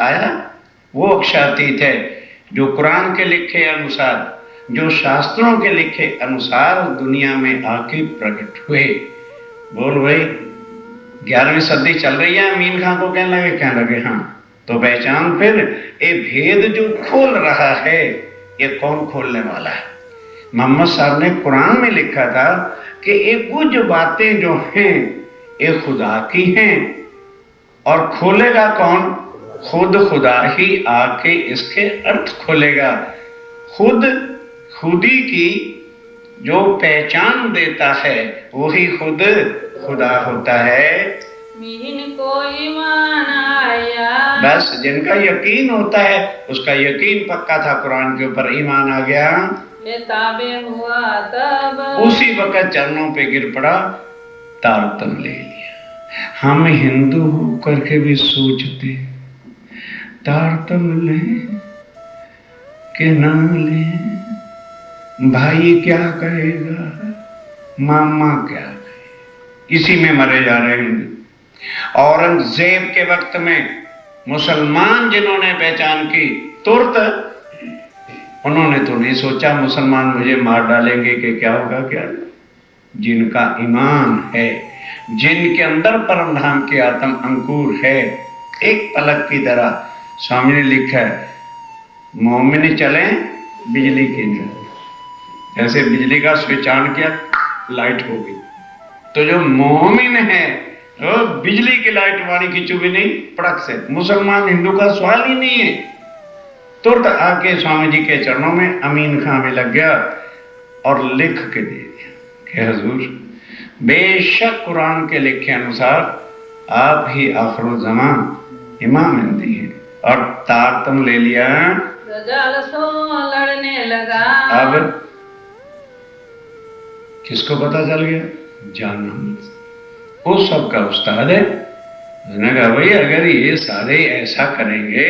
आया वो अक्षातीत है जो कुरान के लिखे अनुसार, जो शास्त्रों के लिखे अनुसार दुनिया में आके प्रकट हुए। बोल भाई 11वीं सदी चल रही है, अमीन खां को कहने लगे हाँ, तो पहचान फिर ये भेद जो खोल रहा है ये कौन खोलने वाला है। मोहम्मद साहब ने कुरान में लिखा था कि ये कुछ बातें जो हैं ये खुदा की हैं, और खोलेगा कौन? खुद खुदा ही आके इसके अर्थ खोलेगा। खुदी की जो पहचान देता है वही खुद खुदा होता है। को ईमान आया, बस जिनका यकीन होता है उसका यकीन पक्का था कुरान के ऊपर, ईमान आ गया, ताबे हुआ तब उसी वक्त चरणों पे गिर पड़ा, तारतम ले लिया। हम हिंदू होकर के भी सोचते तारतम ले कि ना ले, भाई क्या कहेगा, मामा क्या कहेगा, इसी में मरे जा रहे हैं। औरंगजेब के वक्त में मुसलमान जिन्होंने पहचान की, तुरंत उन्होंने तो नहीं सोचा मुसलमान मुझे मार डालेंगे कि क्या होगा क्या। जिनका ईमान है, जिनके अंदर परम धाम के आत्म अंकुर है, एक पलक की तरह स्वामी ने लिखा है, मोमिन चले बिजली की तरह, जैसे बिजली का स्विच ऑन किया लाइट हो गई। तो जो मोमिन है वो बिजली की लाइट वाणी खींचू भी नहीं पड़क से। मुसलमान हिंदू का सवाल ही नहीं है। तुरंत आके स्वामी जी के चरणों में अमीन खां में लग गया और लिख के दे दिया कि हुजूर बेशक कुरान के लिखे अनुसार आप ही आखिर ज़मान इमाम मेहदी हैं, और तारतम ले लिया। लड़ने लगा। अब किसको पता चल गया? जान वो सबका उस्ताद है। उसने कहा भाई अगर ये सारे ऐसा करेंगे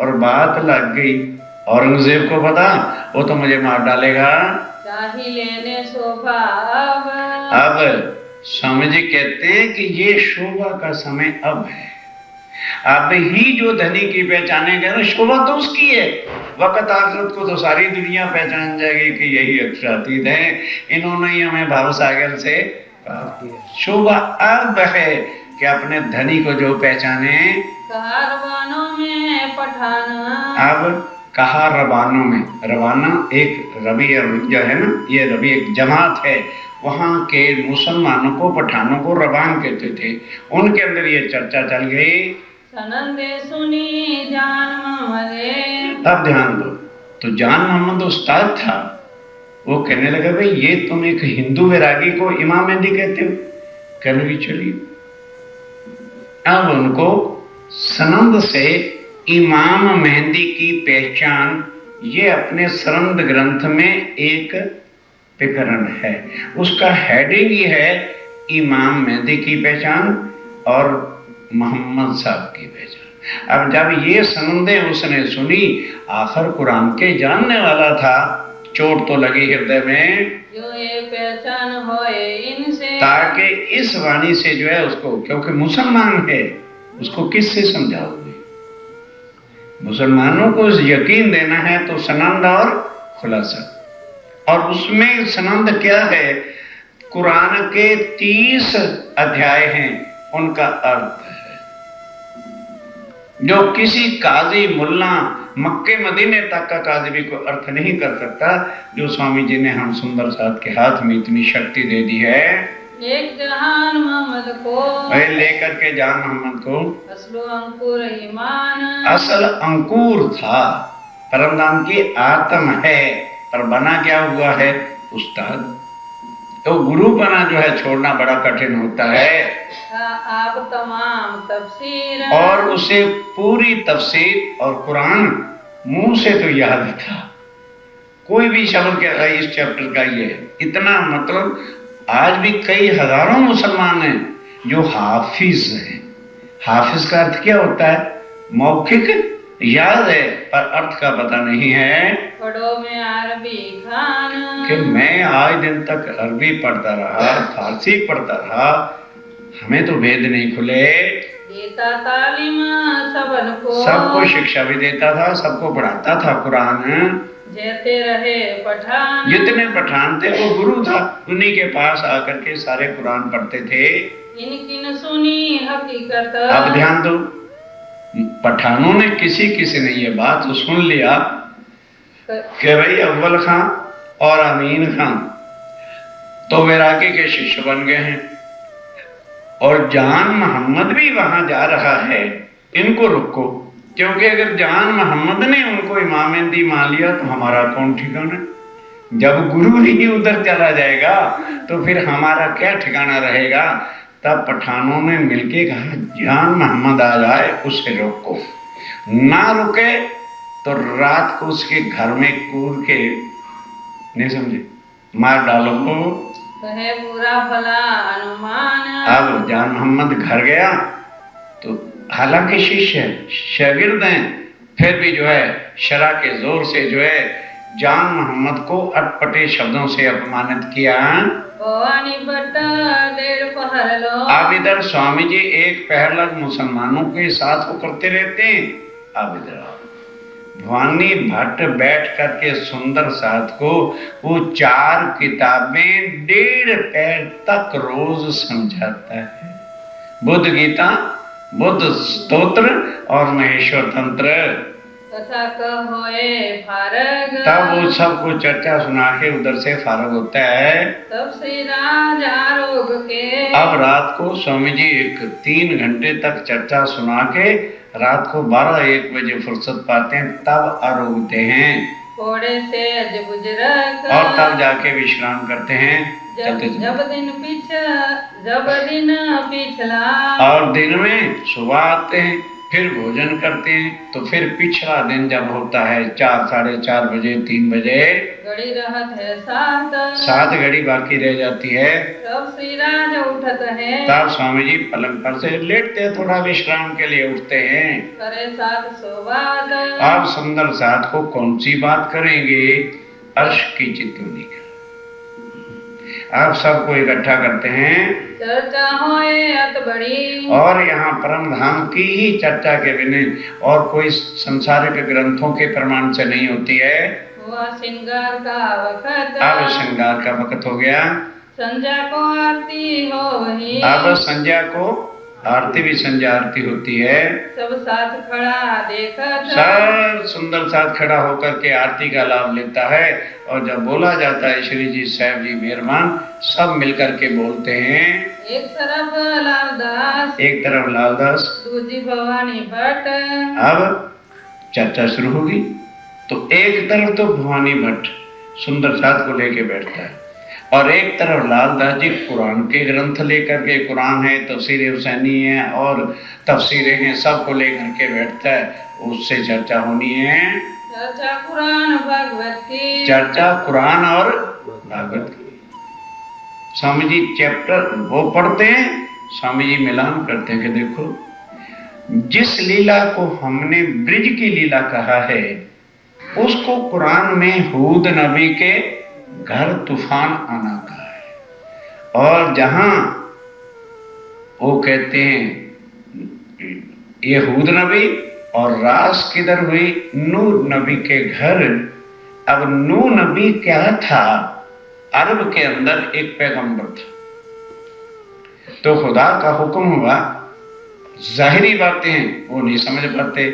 और बात लग गई, औरंगजेब को पता, वो तो मुझे मार डालेगा। चाही लेने शोभा अब स्वामी जी कहते हैं कि ये शोभा का समय अब है। अब ही जो धनी की पहचानेगा ना, शोभा तो उसकी है, वक्त आखिरत को तो सारी दुनिया पहचान जाएगी कि यही अक्षरातीत है, इन्होंने ही हमें भाव सागर से पार किया। शोभा अब है कि अपने धनी को जो पहचाने। रवानों में पठाना, अब कहा रवानों में, रवाना एक रबी जो है ना, ये रबी एक जमात है, वहां के मुसलमानों को पठानों को रवान कहते थे। उनके अंदर ये चर्चा चल गई, सनंदे सुनी जान मोहम्मद। अब ध्यान दो, तो जान मोहम्मद उस्ताद था, वो कहने लगा भाई ये तुम एक हिंदू वैरागी को इमाम मेहदी कहते हो। कहने की चलिए, अब उनको सनंद से इमाम मेहदी की पहचान, ये अपने सरंद ग्रंथ में एक प्रकरण है, उसका हेडिंग ही है इमाम मेहदी की पहचान और मोहम्मद साहब की पहचान। अब जब ये सनंदे उसने सुनी, आखिर कुरान के जानने वाला था, चोट तो लगी हृदय में, जो ये पहचान होए इनसे, ताकि इस वाणी से जो है उसको, क्योंकि मुसलमान है, उसको किससे समझाओगे? मुसलमानों को यकीन देना है तो सनंद और खुलासा, और उसमें सनंद क्या है? कुरान के 30 अध्याय हैं, उनका अर्थ है जो किसी काजी मुल्ला मक्के मदीने तक का काजी भी कोई अर्थ नहीं कर सकता, जो स्वामी जी ने हम सुंदर साथ के हाथ में इतनी शक्ति दे दी है। एक जहान मोहम्मद को लेकर के जान मोहम्मद को, असलो अंकुर ईमान, असल अंकुर था, परमधाम की आत्म है, पर बना क्या हुआ है? उस्ताद। तो गुरुपना जो है छोड़ना बड़ा कठिन होता है। आप तमाम तफसीर, और उसे पूरी तफसीर और कुरान मुंह से तो याद था, कोई भी शब्द कह रहा है इस चैप्टर का ये है, इतना मतलब। आज भी कई हजारों मुसलमान हैं जो हाफिज हैं। हाफिज का अर्थ क्या होता है? मौखिक याद है पर अर्थ का पता नहीं है। पढ़ो में अरबी खान, कि मैं आज दिन तक अरबी पढ़ता रहा, फारसी पढ़ता रहा, हमें तो वेद नहीं खुले। देता तालीम सबन को, सबको शिक्षा भी देता था, सबको पढ़ाता था कुरान। जैते रहे पठान, जितने पठान थे वो गुरु था, उन्हीं के पास आकर के सारे कुरान पढ़ते थे। इनकी सुनी हकीकत, अब ध्यान दो, पठानों ने किसी ने ये बात सुन लिया कि भाई अव्वल खां और अमीन खां तो वैरागी के शिष्य बन गए हैं और जान मोहम्मद भी वहां जा रहा है, इनको रोको, क्योंकि अगर जान मोहम्मद ने उनको इमाम मेहदी मान लिया तो हमारा कौन ठिकाना। जब गुरु ही उधर चला जाएगा तो फिर हमारा क्या ठिकाना रहेगा। तब पठानों ने मिलके कहा जान मोहम्मद आ जाए उसे रोको, ना रुके तो रात को उसके घर में कूद के, नहीं समझे, मार डालो। कहे बुरा भला अनुमान, अब जान मोहम्मद घर गया तो हालांकि शिष्य शागिर्द हैं, फिर भी जो है शरा के जोर से जो है जान मोहम्मद को अटपटे शब्दों से अपमानित किया। भवानी भट्ट डेढ़ पहर लो, अब इधर स्वामी जी एक पहर लग मुसलमानों के साथ वो करते रहते हैं। अब इधर भवानी भट्ट बैठ करके सुंदर साथ को वो 4 किताबें 1.5 पैर तक रोज समझाता है, बुद्ध गीता, बुद्ध स्तोत्र और महेश्वर तंत्र। कथा कहोए फारग, तब वो सबको चर्चा सुना के उधर से फारग होता है। तब श्री राज आरोग के, अब रात को स्वामी जी 3 घंटे तक चर्चा सुना के रात को 12-1 बजे फुर्सत पाते हैं, तब आरोगते हैं थोड़े से बुजुर्ग, और तब जाके विश्राम करते हैं। जब दिन पिछला, और दिन में सुबह आते हैं, फिर भोजन करते हैं, तो फिर पिछला दिन जब होता है 4, 4:30 बजे, 3 बजे घड़ी रहत है 7 घड़ी बाकी रह जाती है। तब श्री राज उठत है, तब स्वामी जी पलंग पर से लेटते थोड़ा विश्राम के लिए उठते हैं। करे 7 सोबाद, आप सुंदर साथ को कौन सी बात करेंगे, अर्श की चितौनी का। आप सबको इकट्ठा करते हैं, चर्चा होए अत बड़ी, और यहाँ परम धाम की ही चर्चा के बिना और कोई संसारिक ग्रंथों के प्रमाण से नहीं होती है। हुआ श्रृंगार का वक्त, अब श्रृंगार का वक्त हो गया, संध्या को आरती हो वही, अब संध्या को आरती भी संध्या आरती होती है। सब साथ खड़ा देखत, सब सुंदर साथ खड़ा होकर के आरती का लाभ लेता है। और जब बोला जाता है श्री जी साहब जी मेहरबान, सब मिलकर के बोलते हैं। एक तरफ लालदास, एक तरफ लालदास, दूजी भवानी भट्ट। अब चर्चा शुरू होगी तो एक तरफ तो भवानी भट्ट सुंदर साथ को लेके बैठता है और एक तरफ लालदास जी कुरान के ग्रंथ लेकर के, कुरान है, तफसीर हुसैनी है और तफसीरें हैं, सबको लेकर के बैठता है। उससे चर्चा होनी है, चर्चा कुरान भागवत की, चर्चा कुरान और भागवत की। स्वामी जी चैप्टर वो पढ़ते हैं, स्वामी जी मिलान करते हैं कि देखो जिस लीला को हमने ब्रिज की लीला कहा है उसको कुरान में हूद नबी के घर तूफान आना कहा है, और जहां वो कहते हैं ये हूद नबी और रास किधर हुई, नूह नबी के घर। अब नूह नबी क्या था, अरब के अंदर एक पैगंबर था, तो खुदा का हुक्म हुआ, जाहिरी बातें वो नहीं समझ पाते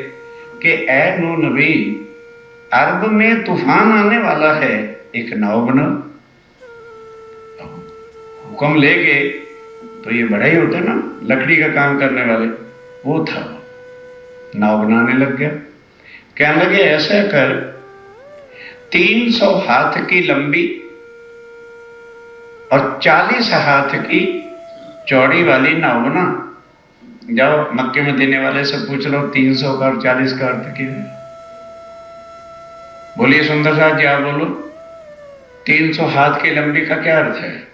कि ऐ नूह नबी अरब में तूफान आने वाला है, एक नाव बना। हुक्म लेके तो ये बड़ा ही होता ना, लकड़ी का काम करने वाले, वो था, नाव बनाने लग गया। कहने लगे ऐसा कर 300 हाथ की लंबी और 40 हाथ की चौड़ी वाली नाव बना। जाओ मक्के में देने वाले से पूछ लो 300 का और 40 का अर्थ क्या है। बोलिए सुंदर साहब जी, आप बोलो 300 हाथ की लंबी का क्या अर्थ है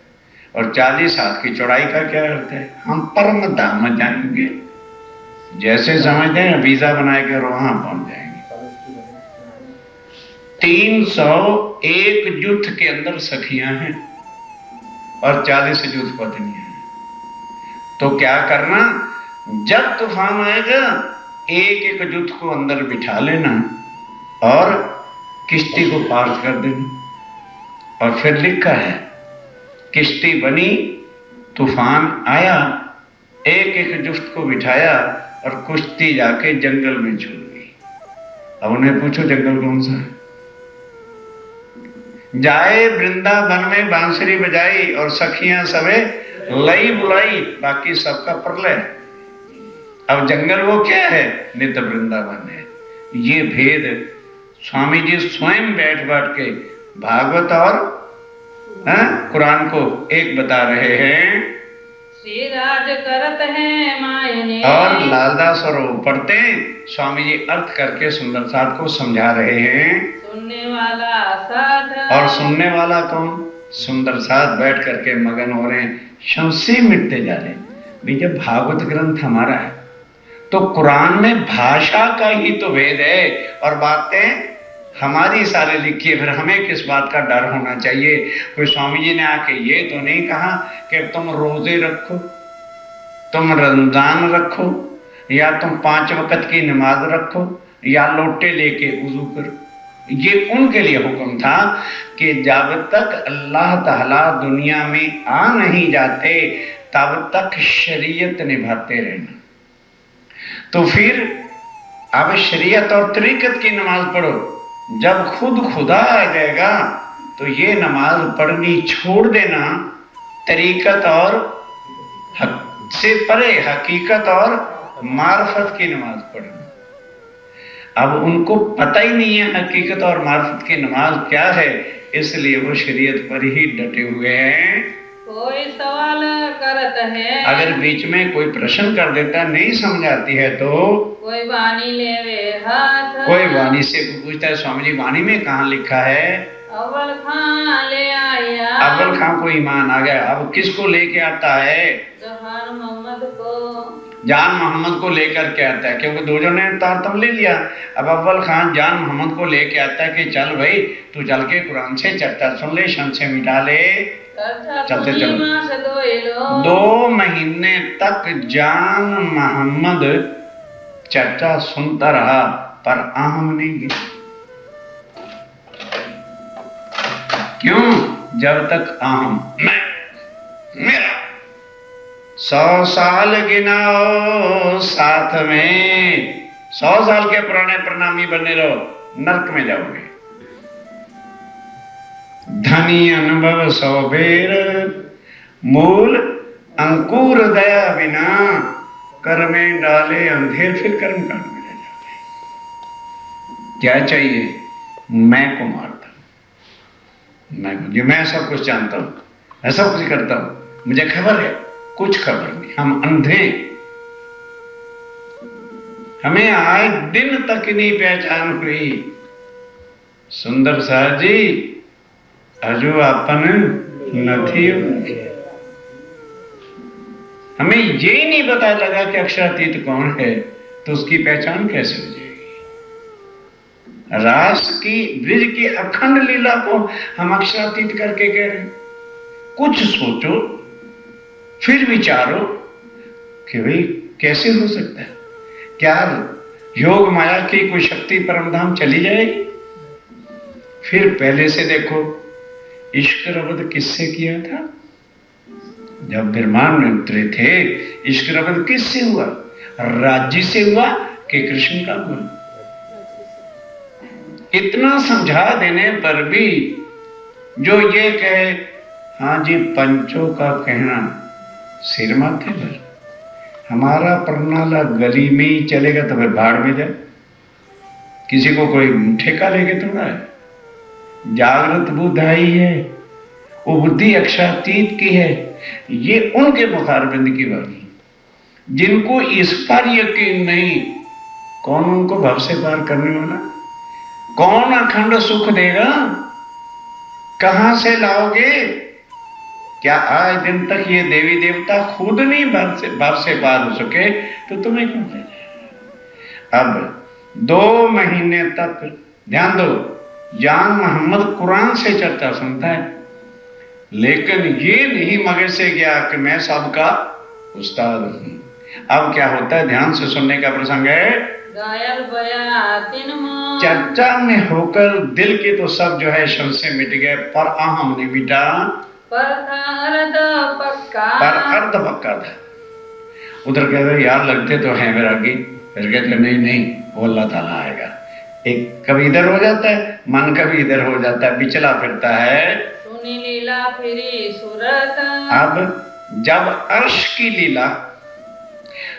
और 40 हाथ की चौड़ाई का क्या अर्थ है। हम परम धाम जाएंगे, जैसे समझते हैं वीजा बनाएकर वहां पहुंच जाएंगे। 301 जुथ के अंदर सखियां हैं और 40 जुथ पत्नियां हैं। तो क्या करना, जब तूफान आएगा एक एक जुट को अंदर बिठा लेना और किश्ती को पार कर देना। और फिर लिखा है किश्ती बनी, तूफान आया, एक एक जुट को बिठाया और कुश्ती जाके जंगल में छूट गई। अब उन्हें पूछो जंगल कौन सा है? जाए वृंदावन में बांसुरी बजाई और सखियां सबे लई बुलाई, बाकी सबका प्रलय। अब जंगल वो क्या है? नित्य वृंदावन है। ये भेद स्वामी जी स्वयं बैठ के भागवत और कुरान को एक बता रहे हैं। श्री राज करत है मायने, और लालदास और वो पढ़ते स्वामी जी अर्थ करके सुंदर साथ को समझा रहे हैं। सुनने वाला साथ, और सुनने वाला कौन? सुंदर साथ बैठ करके मगन हो रहे हैं, संशय मिटते जा रहे हैं। भाई जब भागवत ग्रंथ हमारा है तो कुरान में भाषा का ही तो भेद है और बातें हमारी सारे लिखी है। फिर हमें किस बात का डर होना चाहिए? कोई स्वामी जी ने आके ये तो नहीं कहा कि तुम रोजे रखो, तुम रमजान रखो, या तुम 5 वक्त की नमाज रखो, या लोटे लेके वुजू करो। ये उनके लिए हुक्म था कि जब तक अल्लाह ताला दुनिया में आ नहीं जाते तब तक शरीयत निभाते रहना। तो फिर अब शरीयत और तरीकत की नमाज पढ़ो। जब खुद खुदा आ जाएगा तो ये नमाज पढ़नी छोड़ देना, तरीकत और हक से परे हकीकत और मार्फत की नमाज पढ़ना। अब उनको पता ही नहीं है हकीकत और मार्फत की नमाज क्या है, इसलिए वो शरीयत पर ही डटे हुए हैं। कोई सवाल करत है, अगर बीच में कोई प्रश्न कर देता, नहीं समझ आती है तो कोई वाणी लेवे हाथ, कोई वाणी से पूछता है स्वामी जी वाणी में कहाँ लिखा है? अव्वल खां ले आया, अव्वल खां को ईमान आ गया। अब किसको लेके आता है? जहान मोहम्मद को, जान मोहम्मद को लेकर के आता है, क्योंकि दो जने तारतम ले लिया। अब अव्वल खान जान मोहम्मद को लेके आता है कि चल भाई तू चल के कुरान से चर्चा सुन ले, संशय मिटा ले। चलते चलते 2 महीने तक जान मोहम्मद चर्चा सुनता रहा पर आहम नहीं गिरा। क्यों? जब तक आहम मेरा 100 साल गिनाओ साथ में, 100 साल के पुराने प्रणामी बने रहो, नरक में जाओगे। धनी अनुभव 100 बेर, मूल अंकुर दया बिना, कर में डाले अंधेर, फिर कर्म कांड में रह जाते। क्या चाहिए? मैं को मारता, मैं सब कुछ जानता हूं, मैं सब कुछ करता हूं, मुझे खबर है। कुछ खबर नहीं, हम अंधे। हमें आए दिन तक नहीं पहचान हुई। सुंदर साहब जी अजो अपन नथी, हमें ये नहीं पता लगा कि अक्षरातीत कौन है, तो उसकी पहचान कैसे हो जाएगी? रास की ब्रिज की अखंड लीला को हम अक्षरातीत करके कह रहे हैं। कुछ सोचो, फिर विचारो कि भाई कैसे हो सकता है? क्या योग माया की कोई शक्ति परमधाम चली जाएगी? फिर पहले से देखो, इश्क रबद किससे किया था? जब ब्रह्मांड में उतरे थे, इश्क रबद किससे हुआ? राज्य से हुआ कि कृष्ण का हुआ? इतना समझा देने पर भी जो ये कहे हाँ जी पंचों का कहना सिर माथे पर, हमारा प्रणाला गली में ही चलेगा तो फिर भाड़ में जाए। किसी को कोई ठेका लेके थोड़ा है। जागृत बुद्ध आई है, वो बुद्धि अक्षरातीत की है। ये उनके मुखारबिंद की वाणी, जिनको इस पर यकीन नहीं, कौन उनको भव से पार करने वाला? कौन अखंड सुख देगा? कहां से लाओगे? क्या आज दिन तक ये देवी देवता खुद नहीं भव से पार हो सके तो तुम्हें क्यों ले जाए? अब 2 महीने तक ध्यान दो, जान मोहम्मद कुरान से चर्चा सुनता है, लेकिन ये नहीं मगर से गया कि मैं सबका उस्ताद हूं। अब क्या होता है, ध्यान से सुनने का प्रसंग है। घायल भया तिन मन, चर्चा में होकर दिल के तो सब जो है संशय मिट गए, पर अहम नहीं मिटा, पर था अर्ध पक्का, पर अर्ध पक्का था। उधर कहते यार लगते तो हैं वैरागी, फिर कहते नहीं नहीं वो अल्लाह ताला आएगा। एक कभी इधर हो जाता है मन, कभी इधर हो जाता है, पिछला फिरता है। सुनी लीला फिरी सूरत, अब जब अर्श की लीला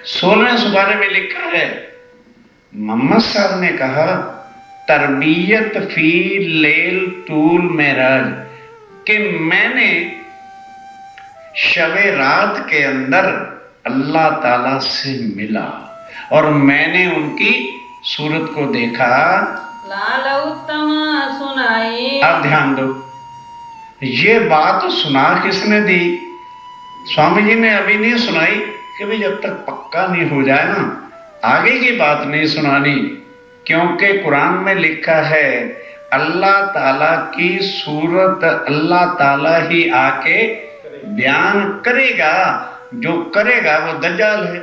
16वें सुपारे में लिखा है, मोहम्मद साहब ने कहा तरबियत फी लेल तूल मेराज, कि मैंने शबे रात के अंदर अल्लाह ताला से मिला और मैंने उनकी सूरत को देखा। लाल उत्तम सुनाई, अब ध्यान दो, ये बात सुना किसने दी? स्वामी जी ने अभी नहीं सुनाई कि भाई जब तक पक्का नहीं हो जाए ना आगे की बात नहीं सुनानी, क्योंकि कुरान में लिखा है अल्लाह ताला की सूरत अल्लाह ताला ही आके बयान करेगा, जो करेगा वो दज्जाल है।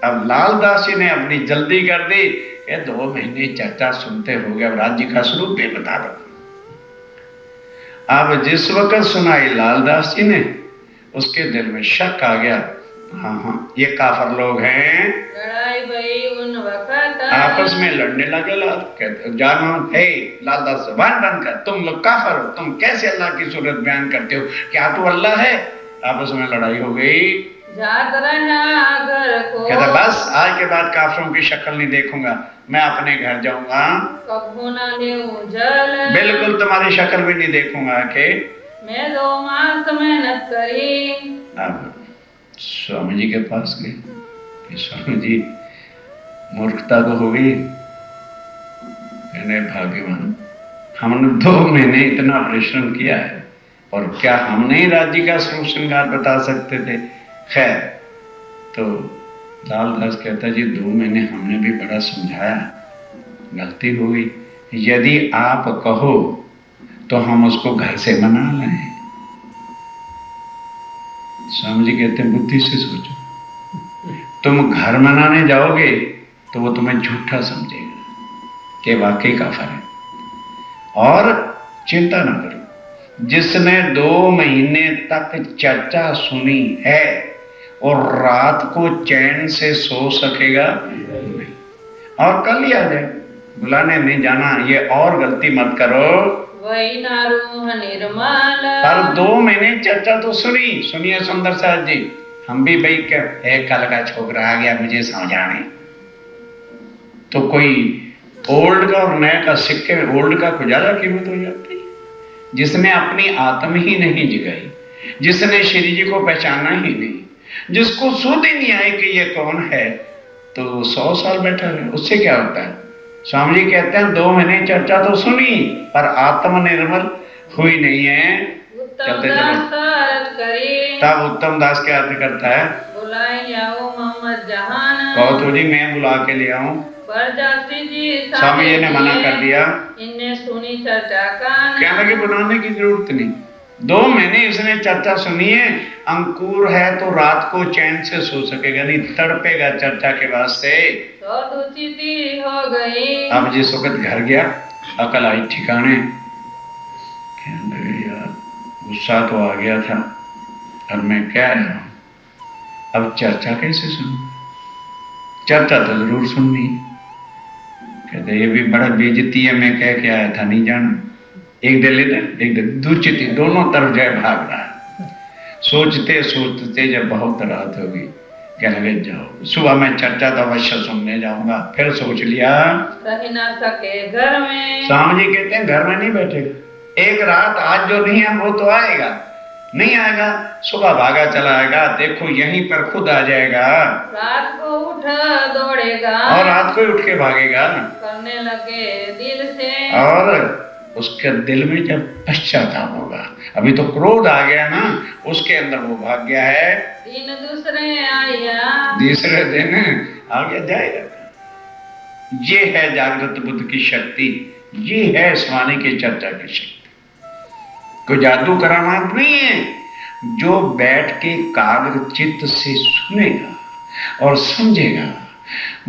अब लालदास जी ने अपनी जल्दी कर दी, ये 2 महीने चर्चा सुनते हो गए, अब राज्य का स्वरूप भी बता दो। अब जिस वक्त सुनाई लालदास जी ने, उसके दिल में शक आ गया, हाँ ये काफर लोग हैं। लड़ाई भई उन वक्त, आपस में लड़ने लगे। जानो हे लालदास जबान बंद कर, तुम लोग काफर हो, तुम कैसे अल्लाह की सूरत बयान करते हो, क्या तू अल्लाह है? आपस में लड़ाई हो गई। जाग रहा घर को, कहता बस आज के बाद काफरों की शक्ल नहीं देखूंगा, मैं अपने घर जाऊंगा, कभू न लेऊं जल, बिल्कुल तुम्हारी शक्ल भी नहीं देखूंगा। के मैं 2 मास मेहनत करी। अब स्वामी जी के पास गए, स्वामी जी मूर्खता तो हो गई, कहने भाग्यवान हमने 2 महीने इतना परिश्रम किया है और क्या हम नहीं राज्य का स्वरूप श्रृंगार बता सकते थे? खैर, तो लालदास कहता जी 2 महीने हमने भी बड़ा समझाया, गलती हो गई, यदि आप कहो तो हम उसको घर से मना लें। स्वामी जी कहते हैं बुद्धि से सोचो, तुम घर मनाने जाओगे तो वो तुम्हें झूठा समझेगा कि वाकई काफर है। और चिंता ना करो, जिसने 2 महीने तक चर्चा सुनी है और रात को चैन से सो सकेगा नहीं, और कल ही आ जाए, बुलाने नहीं जाना, ये और गलती मत करो। वही नारूह निर्मल, पर 2 महीने चर्चा तो सुनी। सुनिए सुंदर साहब जी, हम भी भाई क्या एक कल का छोकरा आ गया मुझे समझाने, तो कोई ओल्ड का और नया का सिक्के, ओल्ड का कुछ ज्यादा कीमत हो जाती है। जिसने अपनी आत्म ही नहीं जगाई, जिसने श्री जी को पहचाना ही नहीं, जिसको सुध ही नहीं आई कि ये कौन है, तो 100 साल बैठा रहे, उससे क्या होता है? स्वामी जी कहते हैं 2 महीने चर्चा तो सुनी पर आत्म निर्मल हुई नहीं है। चलते चलो, तब उत्तम दास क्या अर्थ करता है, बुलाए आओ मोहम्मद जहान, कहो तो जी मैं बुला के ले आऊं, परजासी जी स्वामी जी ने मना कर दिया। इन्हें सुनी चर्चा का, कहने लगे बुलाने की जरूरत नहीं, 2 महीने इसने चर्चा सुनी है, अंकुर है तो रात को चैन से सो सकेगा नहीं, तड़पेगा चर्चा के वास्ते। तो दुचिती हो गई। अब जिस वक्त घर गया अकल आई ठिकाने, कहने लगे यार गुस्सा तो आ गया था और मैं क्या है, अब चर्चा कैसे सुनूं? चर्चा तो जरूर सुननी। कहते ये भी बड़ा बेइज्जती है, मैं कह के आया था नहीं जाना, एक दे लेना एक दे, दुचिती दोनों तरफ जाए भाग रहा है। सोचते सोचते जब बहुत रात हो गई, कहने लगे जाओ सुबह मैं चर्चा तो अवश्य सुनने जाऊंगा। फिर सोच लिया रह ना सके घर में। स्वामी जी कहते हैं घर में नहीं बैठेगा, एक रात आज जो नहीं है वो तो आएगा, नहीं आएगा सुबह भागा चला आएगा, देखो यहीं पर खुद आ जाएगा, रात को उठ दौड़ेगा और रात को उठ के भागेगा, करने लगे दिल से, और उसके दिल में जब पश्चाताप होगा, अभी तो क्रोध आ गया ना उसके अंदर, वो भाग गया है, दिन दूसरे आया, तीसरे दिन आ गया जाएगा। ये है जागृत बुद्ध की शक्ति, ये है स्वामी की चर्चा की शक्ति। कोई जादू करामात नहीं है, जो बैठ के काग्र चित्त से सुनेगा, और समझेगा,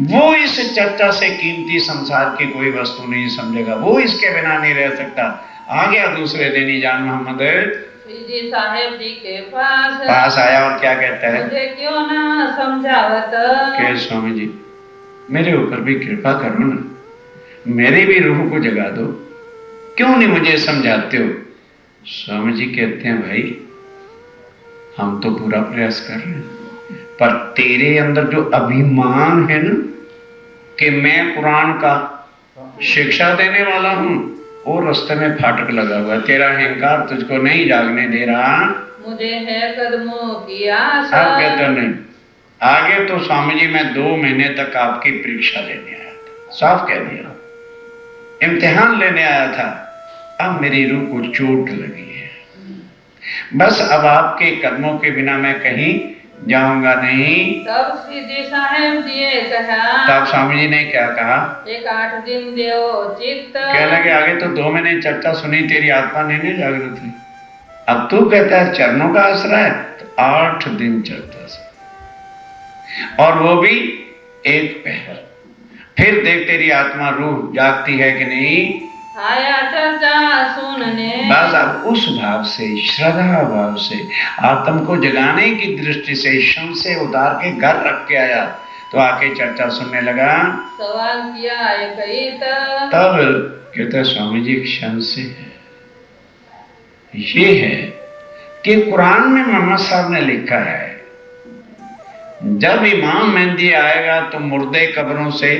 वो इस चर्चा से कीमती संसार की कोई वस्तु नहीं समझेगा, वो इसके बिना नहीं रह सकता। आ गया दूसरे दिन ही जान मोहम्मद श्री साहेब जी के पास आया और क्या कहता है, मुझे क्यों ना समझावत के स्वामी जी मेरे ऊपर भी कृपा करो ना, मेरी भी रूह को जगा दो, क्यों नहीं मुझे समझाते हो। स्वामी जी कहते हैं भाई हम तो पूरा प्रयास कर रहे हैं, पर तेरे अंदर जो अभिमान है ना कि मैं कुरान का शिक्षा देने वाला हूं, वो रास्ते में फाटक लगा हुआ है। तेरा अहंकार तुझको नहीं जागने दे रहा। मुझे है कदमों की आशा। अब कहते नहीं, आगे तो स्वामी जी मैं 2 महीने तक आपकी परीक्षा लेने आया था, साफ कह दिया, इम्तिहान लेने आया था। अब मेरी रूह को चोट लगी है, बस अब आपके कदमों के बिना मैं कहीं जाऊंगा नहीं। तब सीधी साहेब जी ने कहा, तब स्वामी जी ने क्या कहा, एक 8 दिन देओ चित्त। कह लगे आगे तो 2 महीने चर्चा सुनी, तेरी आत्मा नहीं जागृत हुई, अब तू कहता है चरणों का आसरा है, तो 8 दिन चर्चा से, और वो भी एक पहर। फिर देख तेरी आत्मा रूह जागती है कि नहीं। आया चर्चा सुनने। बस अब उस भाव से, श्रद्धा भाव से, आत्म को जगाने की दृष्टि से क्षण से उतार के घर रख के आया, तो आके चर्चा सुनने लगा। सवाल किया एक ही तब कहता स्वामी जी क्षण से ये है कि कुरान में मोहम्मद साहब ने लिखा है जब इमाम मेहदी आएगा तो मुर्दे कब्रों से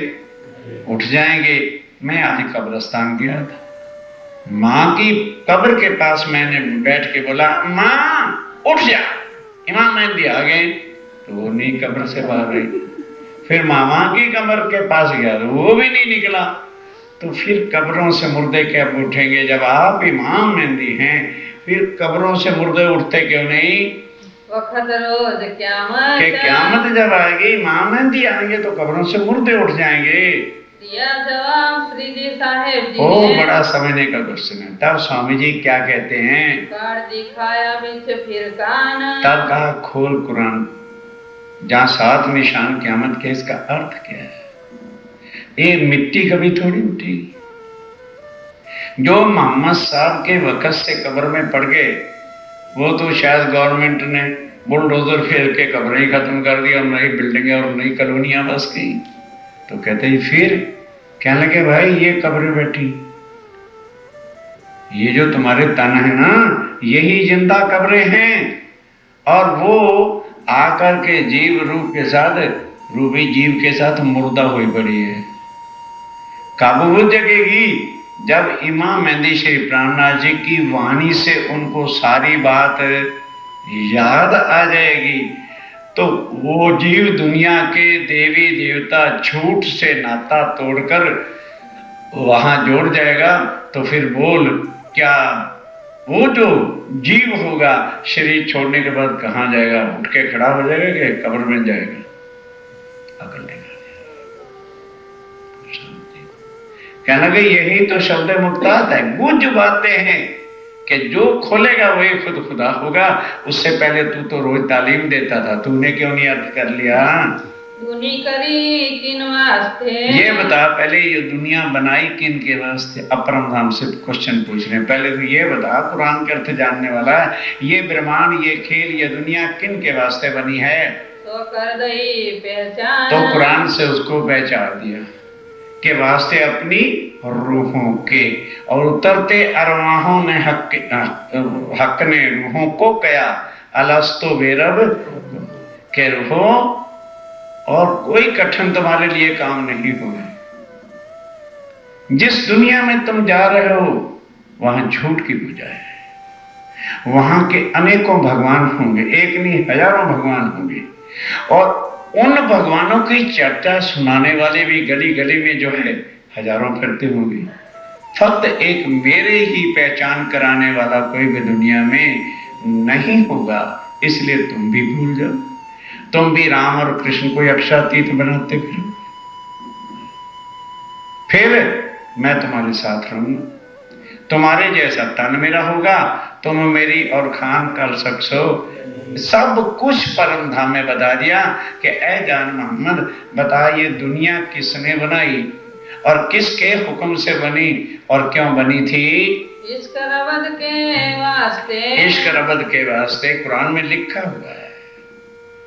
उठ जाएंगे। मैं आज कब्रिस्तान गया था, माँ की कब्र के पास मैंने बैठ के बोला माँ उठ जा, इमाम मेहदी आ गए, तो वो नहीं कब्र से बाहर रही। फिर मामा की कब्र के पास गया तो वो भी नहीं निकला। तो फिर कब्रों से मुर्दे कब उठेंगे जब आप इमाम मेहदी हैं, फिर कब्रों से मुर्दे उठते क्यों नहीं। वक्त रोज क़यामत के क़यामत जब आएगी, इमाम मेहदी आएंगे तो कब्रों से मुर्दे उठ जाएंगे। दिया जवाब श्री जी साहेब जी ओ ने। बड़ा समझने का क्वेश्चन है। तब स्वामी जी क्या कहते हैं, कर दिखाया बिच फिर कान। तब कहा खोल कुरान, जहां 7 निशान क़यामत के, इसका अर्थ क्या है। ये मिट्टी कभी थोड़ी उठेगी। जो मोहम्मद साहब के वक़्त से कब्र में पड़ गए, वो तो शायद गवर्नमेंट ने बुलडोजर फेर के कब्रें ही खत्म कर दी और नई बिल्डिंगें और नई कॉलोनियां बस गई। तो कहते हैं फिर कहने लगे भाई ये कब्रें बैठी, ये जो तुम्हारे तन है ना, यही जिंदा कब्रें हैं, और वो आकर के जीव रूप के साथ, रूबी जीव के साथ मुर्दा हुई पड़ी है। कब वो जगेगी, जब इमाम मेहदी श्री प्राणनाथ जी की वाणी से उनको सारी बात याद आ जाएगी, तो वो जीव दुनिया के देवी देवता झूठ से नाता तोड़कर वहां जोड़ जाएगा। तो फिर बोल क्या वो जो जीव होगा शरीर छोड़ने के बाद कहां जाएगा, उठ के खड़ा हो जाएगा कि कब्र में जाएगा। अकल नहीं कहना कि यही तो शब्द मुक्तात है। कुछ बातें हैं कि जो खोलेगा वही खुद खुदा होगा। उससे पहले तू तो रोज तालीम देता था, तूने क्यों नहीं अर्थ कर लिया। दुनी करी किन वास्ते, ये बता पहले ये दुनिया बनाई किन के वास्ते। अपरम धाम से क्वेश्चन पूछ रहे हैं, पहले तो ये बता, कुरान के अर्थ जानने वाला है, ये ब्रह्मांड, ये खेल, ये दुनिया किन के वास्ते बनी है। तो कर दई पहचान, तो कुरान से उसको पहचान दिया के वास्ते अपनी रूहों के, और उतरते अरवाहों ने हक ने रूहों को कया अलस्तो बेरब के रूहों, और कोई कठिन तुम्हारे लिए काम नहीं हुआ। जिस दुनिया में तुम जा रहे हो वहां झूठ की पूजा है, वहां के अनेकों भगवान होंगे, एक नहीं हजारों भगवान होंगे, और उन भगवानों की चर्चा सुनाने वाले भी गली गली में जो है हजारों फिरते होंगे। फक्त एक मेरे ही पहचान कराने वाला कोई भी दुनिया में नहीं होगा, इसलिए तुम भी भूल जाओ। तुम भी राम और कृष्ण को अक्षरातीत बनाते फिर मैं तुम्हारे साथ रहूंगा, तुम्हारे जैसा तन मेरा होगा, तुम मेरी और खान कर सकसो सब कुछ परम धाम में बता दिया कि ऐ जान मोहम्मद, बता ये दुनिया किसने बनाई और किसके हुक्म से बनी और क्यों बनी थी? इश्क रबद के वास्ते। इश्क रबद के वास्ते कुरान में लिखा हुआ है।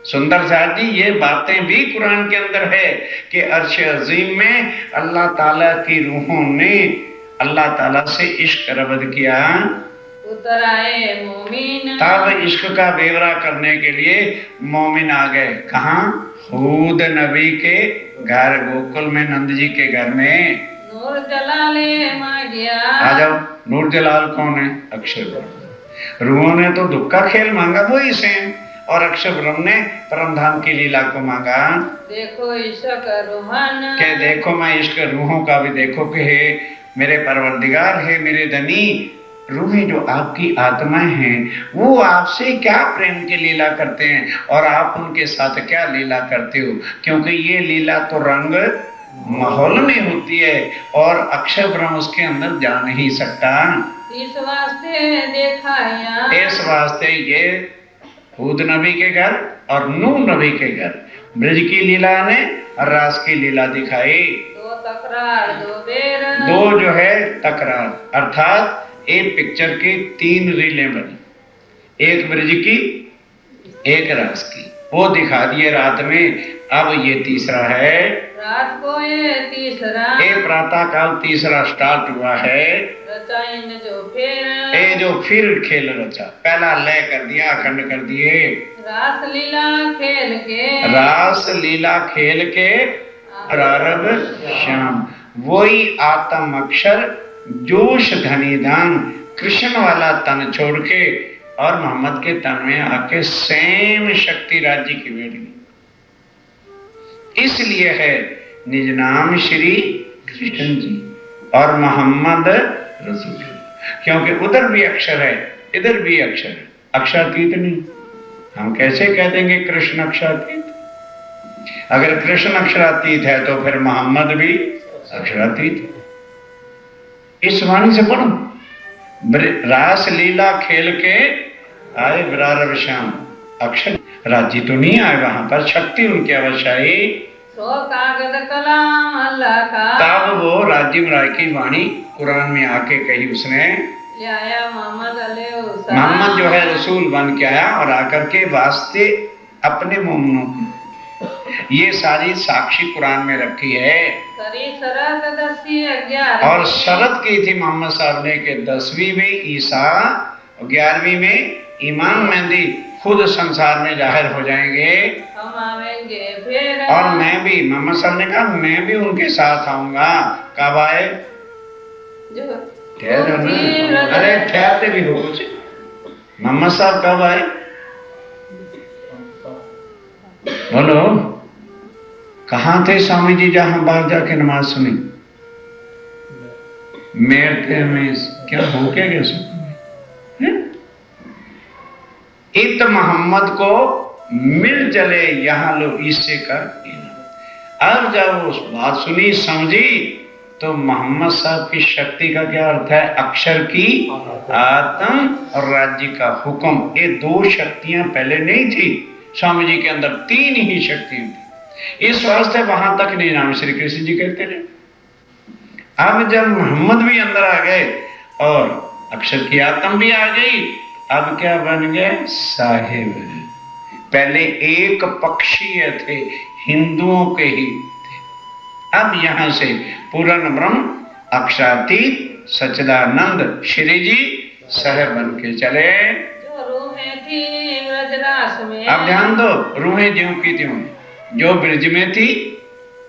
सुंदर साहब जी, ये बातें भी कुरान के अंदर है कि अर्श अजीम में अल्लाह ताला की रूहों ने अल्लाह ताला से इश्क रबद किया, उतर आए मोमिन। तब इश्क का बेवरा करने के लिए मोमिन आ गए। कहाँ? हूद नबी के घर, गोकुल में नंद जी के घर में। नूर जलाले मांगिया। आ जाओ। नूर जलाल कौन है? अक्षर ब्रह्म। रूहों ने तो दुख का खेल मांगा वही से, और अक्षर ब्रह्म ने परम धाम की लीला को मांगा। देखो इश्क रूहन के देखो मैं इश्क रूहों का भी देखो कि हे मेरे परवरदिगार, है मेरे धनी, रूहें जो आपकी आत्माएं हैं वो आपसे क्या प्रेम की लीला करते हैं और आप उनके साथ क्या लीला करते हो, क्योंकि ये लीला तो रंग माहौल में होती है और अक्षर ब्रह्म उसके अंदर जा नहीं सकता। इस वास्ते देखाया। इस वास्ते ये हूद नबी के घर और नूह नबी के घर ब्रज की लीला ने और रास की लीला दिखाई। दो तकरार दो बेर। दो जो है तकरार, अर्थात एक पिक्चर की 3 रीलें बनी, एक ब्रज की एक रास की, वो दिखा दिए रात में। अब ये तीसरा है, रात को ये तीसरा। ये प्रातः काल तीसरा स्टार्ट हुआ है। रचा इन जो फिर। ये जो फिर खेल रचा, पहला लय कर दिया, अखंड कर दिए। रास लीला खेल के। रास लीला खेल के प्रारंभ श्याम, वही आत्म अक्षर जोश धनी दान कृष्ण वाला तन छोड़ के और मोहम्मद के तन में आके सेम शक्ति राज्य की बेट गई। इसलिए है निज नाम श्री कृष्ण जी और मोहम्मद रसूल, क्योंकि उधर भी अक्षर है इधर भी अक्षर है, अक्षरातीत नहीं। हम कैसे कह देंगे कृष्ण अक्षरातीत? अगर कृष्ण अक्षरातीत है तो फिर मोहम्मद भी अक्षरातीत। इस वाणी से पढ़ो, रास लीला खेल के आए विरारव श्याम, अक्षर राज्य तो नहीं आए वहां पर, शक्ति उनकी अवश्य आई। सो कागज कलाम अल्लाह का। तब वो राज्य राय की वाणी कुरान में आके कही उसने। आया मोहम्मद मोहम्मद जो है रसूल बन के आया और आकर के वास्ते अपने मोमिनों की ये सारी साक्षी कुरान में रखी है। और शरत की थी मोहम्मद साहब ने कि 10वीं में ईसा, 11वीं में इमाम मेहदी खुद संसार में जाहिर हो जाएंगे, हम आएंगे फिर। और मैं भी, मोहम्मद साहब ने कहा मैं भी उनके साथ आऊंगा। कब आए? अरे ठहरते भी हो कुछ। मोहम्मद साहब कब आए? बोलो, कहाँ थे स्वामी जी जहां बाहर जाके नमाज सुनी? मेरते में क्या हो क्या गया सब? इत मोहम्मद को मिल चले यहाँ लो इससे कर। अब जब उस बात सुनी समझी तो मोहम्मद साहब की शक्ति का क्या अर्थ है? अक्षर की आत्म और राज्य का हुक्म, ये 2 शक्तियां पहले नहीं थी स्वामी जी के अंदर, 3 ही शक्तियां थी। इस वास्ते वहां तक नहीं नाम श्री कृष्ण जी कहते रहे। अब जब मोहम्मद भी अंदर आ गए और अक्षर की आत्म भी आ गई, अब क्या बन गए? साहिब। पहले एक पक्षीय थे, हिंदुओं के ही थे। अब यहां से पूर्ण ब्रह्म अक्षरातीत सच्चिदानंद श्री जी सह बन के चले। जो रूहें थी ब्रजरास में। अब ध्यान दो, रूहें ज्यों की त्यों, जो ब्रज में थी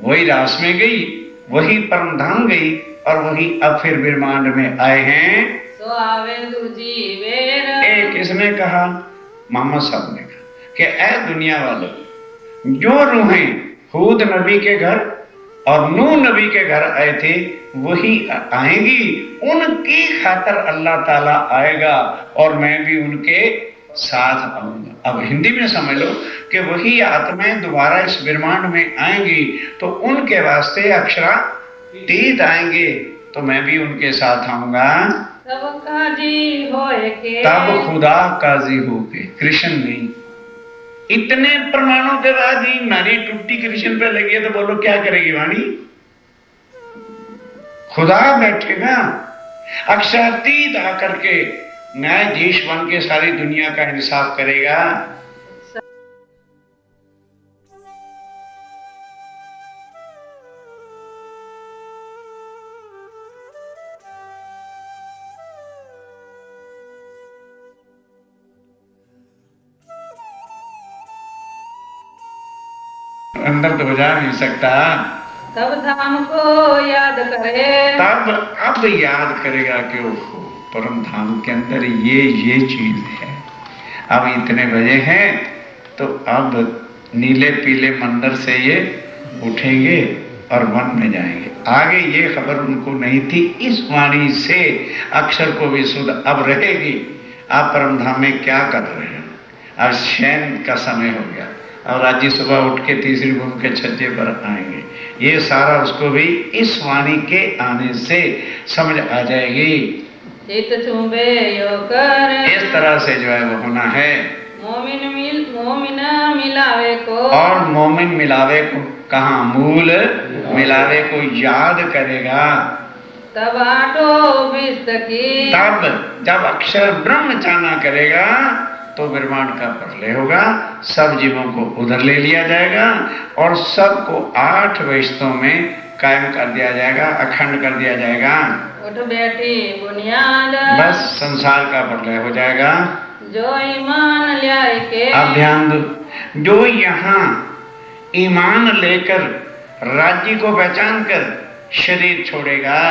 वही रास में गई, वही परम धाम गई और वही अब फिर ब्रह्मांड में आए हैं। तो आवे दुर्जीवेर। एक किसने कहा? मोहम्मद साहब ने कहा कि ऐ दुनिया वालों, जो रूहें हूद नबी के घर और नूह नबी के घर आए थे वही आएंगी, उनकी खातर अल्लाह ताला आएगा और मैं भी उनके साथ आऊंगा। अब हिंदी में समझ लो कि वही आत्माएं दोबारा इस ब्रह्मांड में आएंगी तो उनके वास्ते अक्षरातीत आएंगे तो मैं भी उनके साथ आऊंगा। तब काजी होए के। तब खुदा काजी हो के, कृष्ण नहीं, इतने प्रमाणों के बाद ही नारी टूटी कृष्ण पे लगी है, तो बोलो क्या करेगी वाणी? खुदा बैठेगा अक्षरातीत आकर के न्यायाधीश बन के सारी दुनिया का इंसाफ करेगा। अंदर तो जा नहीं सकता, तब धाम को याद करे, तब अब याद करेगा कि ओहो परम धाम के अंदर ये चीज है। अब इतने बजे हैं तो अब नीले पीले मंदिर से ये उठेंगे और वन में जाएंगे। आगे ये खबर उनको नहीं थी। इस वाणी से अक्षर को भी सुध अब रहेगी। आप परम धाम में क्या कर रहे हैं? अब शयन का समय हो गया और आज ही सुबह उठ के तीसरी भूमि के छज्जे पर आएंगे। ये सारा उसको भी इस वाणी के आने से समझ आ जाएगी। चित चुंबे यो कर, इस तरह से जो है वो होना है। मोमिन मिलावे को, और मोमिन मिलावे को कहाँ? मूल मिलावे को याद करेगा। तब आटो विस्तकी, तब जब अक्षर ब्रह्म जाना करेगा तो ब्रह्मांड का प्रलय होगा, सब जीवों को उधर ले लिया जाएगा और सबको 8 वैष्णव में कायम कर दिया जाएगा, अखंड कर दिया जाएगा। उठ बैठी बुनियाद, बस संसार का प्रलय हो जाएगा। जो ईमान ल्याए के, अब ध्यान दो, जो यहाँ ईमान लेकर राज्य को पहचान कर शरीर छोड़ेगा,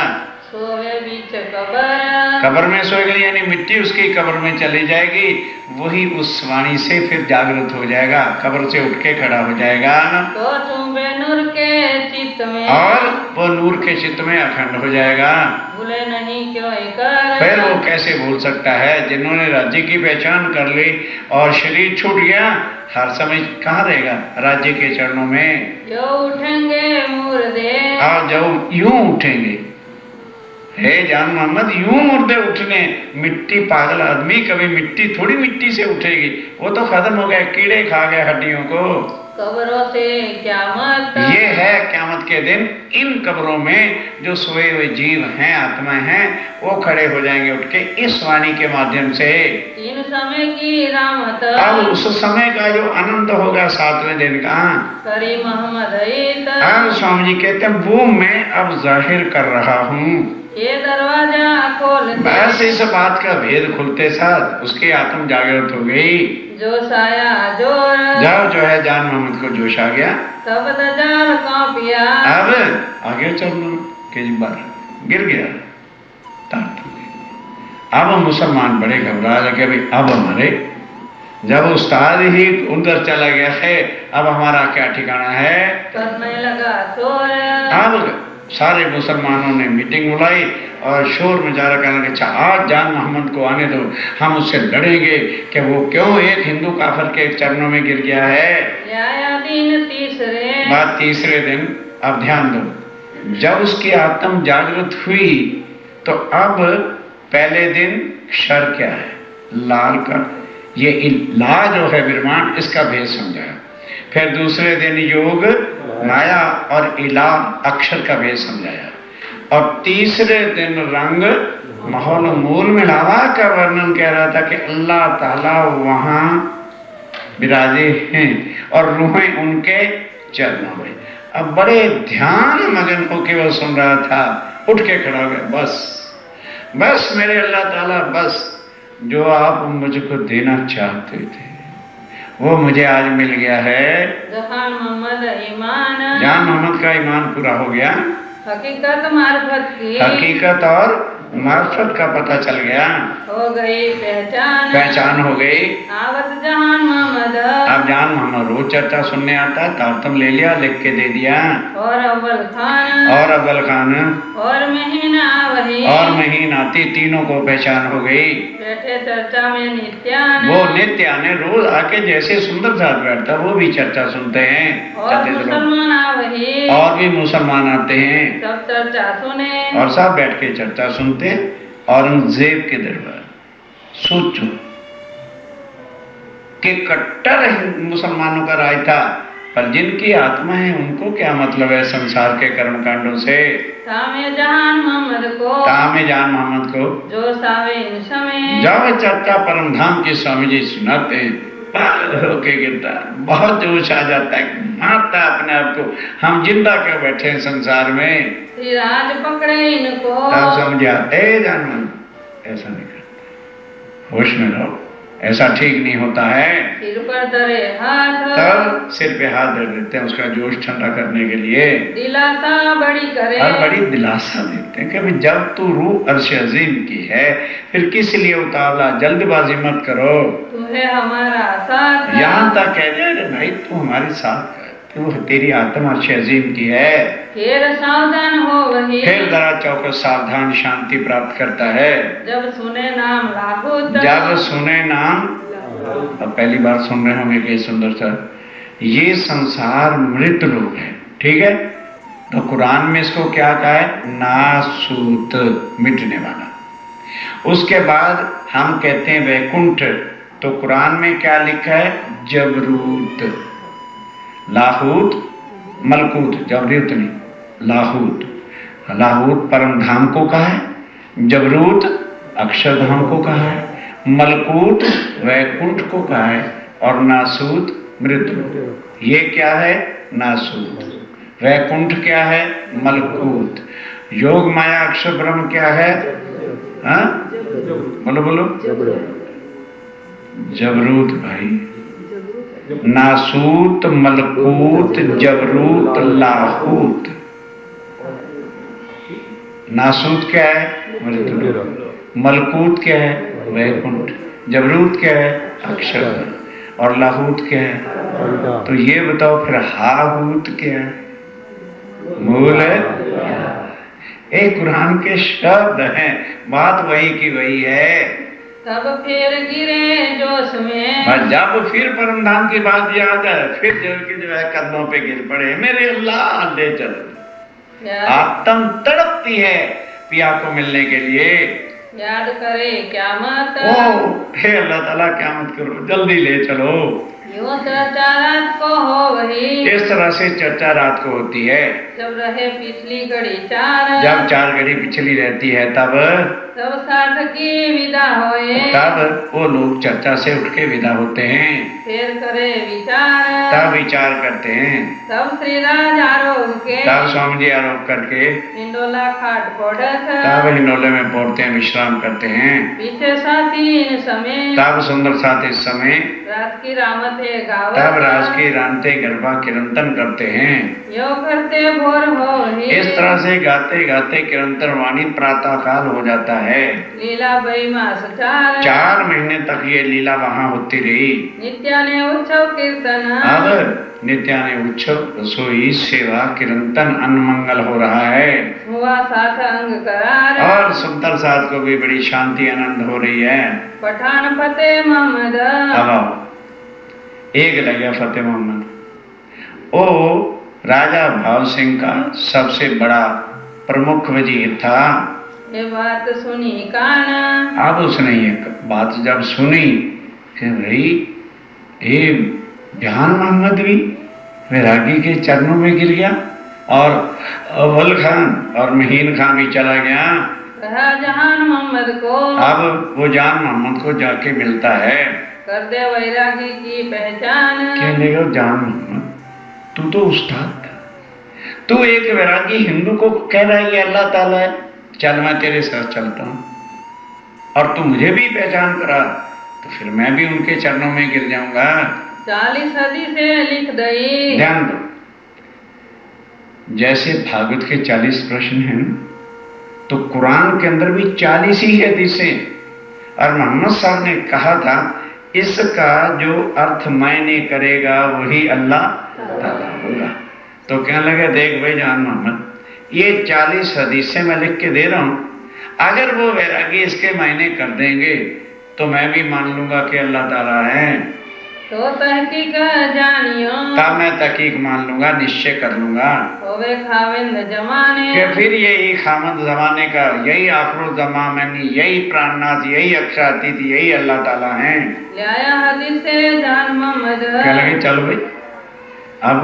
सोवे बीच कबर, कब्र में सोएगा, यानी मिट्टी उसकी कब्र में चली जाएगी, वही उस वाणी से फिर जागृत हो जाएगा, कब्र से उठ के खड़ा हो जाएगा। तो चुंबे नूर के चित्त में, और वो नूर के चित्त में अखंड हो जाएगा। भूले नहीं क्यों कर, फिर वो कैसे भूल सकता है? जिन्होंने राज्य की पहचान कर ली और शरीर छूट गया, हर समय कहाँ रहेगा? राज्य के चरणों में। जो उठेंगे मुर्दे, और जब यूं उठेंगे, हे जान मोहम्मद, यूं मुर्दे उठने। मिट्टी, पागल आदमी, कभी मिट्टी थोड़ी मिट्टी से उठेगी, वो तो खत्म हो गया, कीड़े खा गए हड्डियों को। कब्रों से क़यामत, ये है क़यामत के दिन। इन कब्रों में जो सोए हुए जीव हैं, आत्माएं हैं, वो खड़े हो जाएंगे उठ के इस वाणी के माध्यम से। इन समय की रामत, अब उस समय का जो आनंद होगा 7वें दिन का, करी मोहम्मद ईद, अब स्वामी जी कहते हैं वो मैं अब जाहिर कर रहा हूँ। ये दरवाजा खोल दे, बस इस बात का भेद खुलते साथ उसकी आत्म जागृत हो गई। जो साया जोर, जब जो है जान मोहम्मद को जोश आ गया, तब दजाल कांपिया, अब आगे चलना के बार गिर गया। अब मुसलमान बड़े घबरा लगे, भाई अब हमारे, जब उस्ताद ही उधर चला गया है, अब हमारा क्या ठिकाना है? करने लगा शोर, अब सारे मुसलमानों ने मीटिंग बुलाई और शोर में जा रहा, कहने लगे, अच्छा आज जान मोहम्मद को आने दो, हम उससे लड़ेंगे कि वो क्यों एक हिंदू काफिर के चरणों में गिर गया है। आया दिन तीसरे, बात तीसरे दिन। अब ध्यान दो, जब उसकी आत्म जागृत हुई तो अब पहले दिन क्षर क्या है? लाल का, ये ला जो है विरमान, इसका भेद समझाया। फिर दूसरे दिन योग माया और इला अक्षर का भेद समझाया और तीसरे दिन रंग माहौल मूल मिलावा का वर्णन कह रहा था कि अल्लाह ताला वहां विराजे हैं और रूहें उनके चरणों में। अब बड़े ध्यान मगन होकर वो सुन रहा था, उठ के खड़ा हो गया, बस मेरे अल्लाह ताला, बस जो आप मुझको देना चाहते थे वो मुझे आज मिल गया है। जहान मोहम्मद ईमान, जान मोहम्मद का ईमान पूरा हो गया, हकीकत मार्फत की, हकीकत और मार्फत का पता चल गया, हो गई पहचान, पहचान हो गई। आवत जहान मोहम्मद, अब जान मोहम्मद रोज चर्चा सुनने आता, तारतम ले लिया, लिख के दे दिया। और अव्वल खान, और अव्वल खान, और महीना वही, और महीन आती, तीनों को पहचान हो गई। बैठे चर्चा में नित्यान, वो नित्य आने रोज आके जैसे सुंदर साथ बैठता, वो भी चर्चा सुनते हैं। और मुसलमान वही, और भी मुसलमान आते हैं, सब चर्चा सुने, और सब बैठ के चर्चा सुनते हैं। औरंगजेब के दरबार, सोचो कि कट्टर मुसलमानों का राज था, पर जिनकी आत्मा है उनको क्या मतलब है संसार के कर्म कांडों से। तामे जहान मोहम्मद को, तामे जान मोहम्मद को, जो सावे इन समय, जब चर्चा परम धाम के स्वामी जी सुनाते हैं पागल होके गिरता है, बहुत जोश आ जाता है, मारता अपने आप को, हम जिंदा क्यों बैठे हैं संसार में। श्री राज पकड़े इनको, तब समझा ए जानवर ऐसा नहीं करता, होश में रहो, ऐसा ठीक नहीं होता है। सिर पर धरे हाथ, तब सिर पे हाथ धर देते हैं उसका जोश ठंडा करने के लिए, दिलासा बड़ी करे, और बड़ी दिलासा देते हैं कि भाई जब तू रूह अर्श अजीम की है फिर किस लिए उतावला, जल्दबाजी मत करो। तुम्हें हमारा साथ, यहाँ तक कह दे अरे भाई तू हमारे साथ है, तू तेरी आत्मा अर्श अजीम की है। फिर सावधान हो वही, फिर जरा चौकस सावधान शांति प्राप्त करता है। जब सुने नाम लाहूत, जब सुने नाम, अब पहली बार सुन रहे होंगे कि सुंदर सा, ये संसार मृत लोग है, ठीक है, तो कुरान में इसको क्या कहा है, नासूत, मिटने वाला। उसके बाद हम कहते हैं वैकुंठ, तो कुरान में क्या लिखा है, जबरूत। लाहूत मलकूत, जबरूत नहीं, लाहूत। लाहूत परम धाम को कहा है, जबरूत अक्षरधाम को कहा है, मलकूत वैकुंठ को कहा है, और नासूत मृत्यु। ये क्या है, नासूत। वैकुंठ क्या है, मलकूत। योग माया अक्षर ब्रह्म क्या है, हाँ बोलो बोलो, जबरूत भाई, नासूत मलकूत जबरूत लाहूत। नासूत क्या है, मृत्यु। मलकूत क्या है, वैकुंठ। जबरूत क्या है, अक्षर। और लाहूत क्या है, तो ये बताओ फिर हाहूत क्या है, मूल है। एक कुरान के शब्द हैं, बात वही की वही है। तब फिर गिरे जोश में, और जब फिर परम धाम की बात याद है, फिर जो है कदमों पे गिर पड़े, मेरे अल्लाह ले चल। आत्म तड़पती है पिया को मिलने के लिए, याद करे क्यामत, ओ हे अल्लाह ताला क्यामत करो, जल्दी ले चलो। यूं चर्चा रात को हो वही, इस तरह से चर्चा रात को होती है। जब रहे पिछली घड़ी चार, जब 4 घड़ी पिछली रहती है तब सार्थकी विदा होए, तब वो लोग चर्चा से उठ के विदा होते हैं, फिर करे विचार, तब विचार करते हैं, तब श्री राज आरोग के, तब स्वामी जी आरोप करके हिंडोला खाट पड़त, तब हिंडोले में पौड़ते हैं, विश्राम करते हैं। पीछे साथी इन समय, तब सुंदर साथ इस समय, रात की रामते गावत, तब राज की रानते गरबा किरंतन करते हैं। यो करते भोर हो वही, इस तरह से गाते गाते किरंतन वाणी प्रातः काल हो जाता है। लीला बैमास चार, 4 महीने तक ये लीला वहां होती रही। नित्याने उत्सव कीर्तन, अब नित्याने उत्सव, रसोई, सेवा, किरंतन, अन्न मंगल हो रहा है, हुआ साथ अंग करार, और सुंदर साथ को भी बड़ी शांति आनंद हो रही है। पठान फतेह मोहम्मद, अब आओ, एक लगे फतेह मोहम्मद, ओ राजा भाव सिंह का सबसे बड़ा प्रमुख वजीर था। ये बात सुनी कान, अब उसने ये बात जब सुनी कि भाई ये जहान मोहम्मद भी वैरागी के चरणों में गिर गया, और अव्वल खान और महीन खान भी चला गया। कहा जहान मोहम्मद को, अब वो जान मोहम्मद को जाके मिलता है, कर दे वैरागी की पहचान, कहने लगा जान मोहम्मद तू तो उस्ताद था, तू एक वैरागी हिंदू को कह रहा है ये अल्लाह ताला है, चल मैं तेरे साथ चलता हूं, और तू मुझे भी पहचान करा तो फिर मैं भी उनके चरणों में गिर जाऊंगा। 40 सदी से लिख दई, ध्यान दो, जैसे भागवत के 40 प्रश्न हैं तो कुरान के अंदर भी 40 ही हदीसें, और मोहम्मद साहब ने कहा था इसका जो अर्थ मायने करेगा वही अल्लाह ताला होगा। तो कहने लगे देख भाई जान मोहम्मद, ये 40 हदीसें मैं लिख के दे रहा हूं, अगर वो वैरागी इसके मायने कर देंगे तो मैं भी मान लूंगा कि अल्लाह ताला है, तो तहकीक जानियो, तब मैं तहकीक मान लूंगा, निश्चय कर लूंगा होवे खाविंद जमाने, कि फिर यही खामद जमाने का, यही आखिर जमानी, यही प्राणनाथ, यही अक्षरातीत, यही अल्लाह ताला हैं। लिया हदीस से जान मोहम्मद। क्या लगे, चलो भाई अब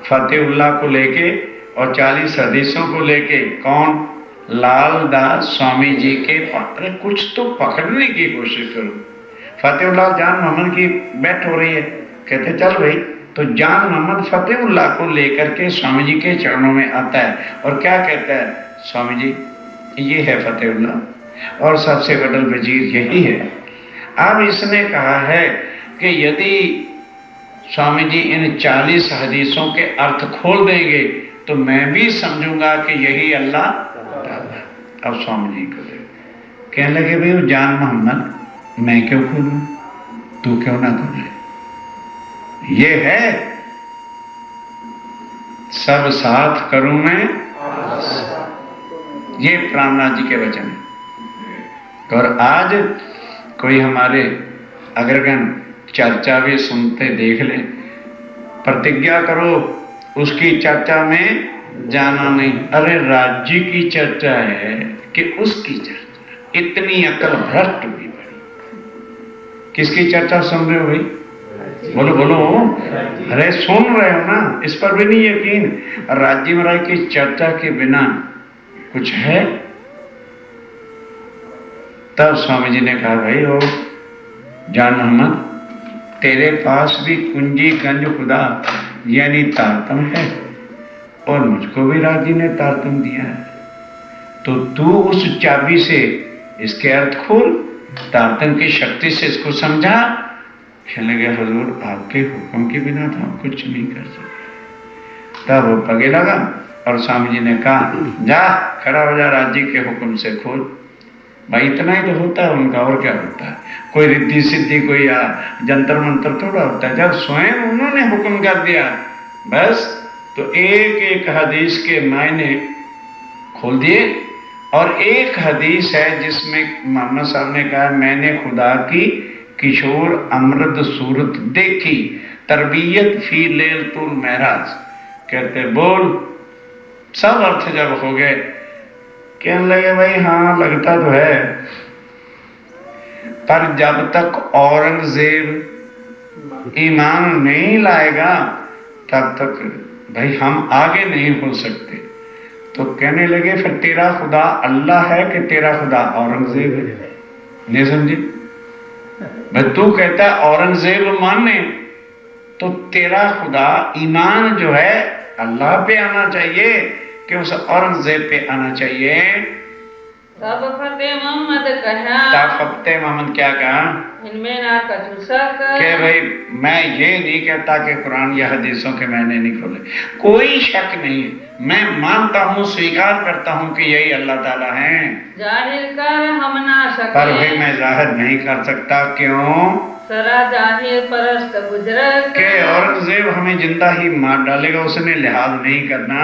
फतेहुल्लाह को लेके और 40 हदीसों को लेके कौन, लाल दास स्वामी जी के पत्र, कुछ तो पकड़ने की कोशिश करो। फतेहुल्लाह जान मोहम्मद की बैठ हो रही है, कहते चल भाई, तो जान मोहम्मद फतेहुल्लाह को लेकर के स्वामी जी के चरणों में आता है और क्या कहता है, स्वामी जी ये है फतेहुल्लाह और सबसे बड़ा वजीर यही है। अब इसने कहा है कि यदि स्वामी जी इन 40 हदीसों के अर्थ खोल देंगे तो मैं भी समझूंगा कि यही अल्लाह ताला। अब स्वामी जी को कहने लगे, भाई वो जान मोहम्मद मैं क्यों खोलूं, तू क्यों ना खोले, ये है सब साथ करूं मैं, ये प्राणनाथ जी के वचन है। और आज कोई हमारे अग्रगण चर्चा भी सुनते देख ले, प्रतिज्ञा करो उसकी चर्चा में जाना नहीं। अरे राज्य की चर्चा है कि उसकी चर्चा, इतनी अकल भ्रष्ट हुई बड़ी। किसकी चर्चा सुन रहे हो भाई, बोलो बोलो, अरे सुन रहे हो ना, इस पर भी नहीं यकीन। राज्य महाराज की चर्चा के बिना कुछ है। तब स्वामी जी ने कहा, भाई ओ जान मोहम्मद, तेरे पास भी कुंजी गंज खुदा यानी तारतम है और मुझको भी राजी ने तारतम दिया है, तो तू उस चाबी से इसके अर्थ खोल, तारतम की शक्ति से इसको समझा। कहने लगे, हुजूर आपके हुक्म के बिना तो हम कुछ नहीं कर सकते। तब वो पगे लगा और स्वामी जी ने कहा, जा खड़ा हो जा, राज्य के हुक्म से खोल। भाई इतना ही तो होता है उनका, और क्या होता है, कोई रिद्धि सिद्धि, कोई जंतर मंत्र थोड़ा होता है। जब स्वयं उन्होंने हुक्म कर दिया बस, तो एक एक हदीस के मायने खोल दिए। और एक हदीस है जिसमें मोहम्मद साहब ने कहा, मैंने खुदा की किशोर अमृत सूरत देखी, तरबियत फी लैलतुल महराज। कहते बोल, सब अर्थ जब हो गए, कहने लगे, भाई हाँ लगता तो है, पर जब तक औरंगजेब ईमान नहीं लाएगा तब तक भाई हम आगे नहीं हो सकते। तो कहने लगे, फिर तेरा खुदा अल्लाह है कि तेरा खुदा औरंगजेब है? नहीं समझे भाई, तू कहता है औरंगजेब माने, तो तेरा खुदा ईमान जो है अल्लाह पे आना चाहिए कि उस औरंगजेब पे आना चाहिए। तब फतेह मोहम्मद कहा, तब फतेह मोहम्मद क्या कहा, इनमें ना कछु शक, कि भाई मैं ये नहीं कहता कि कुरान या हदीसों के मैंने नहीं खोले, कोई शक नहीं है, मैं मानता हूँ, स्वीकार करता हूँ कि यही अल्लाह ताला हैं, जाहिर कर हम ना सके, पर भाई मैं जाहिर नहीं कर सकता। क्यों? सरा जाहिर परस्त बुजुर्ग, के औरंगजेब हमें जिंदा ही मार डालेगा, उसने लिहाज नहीं करना,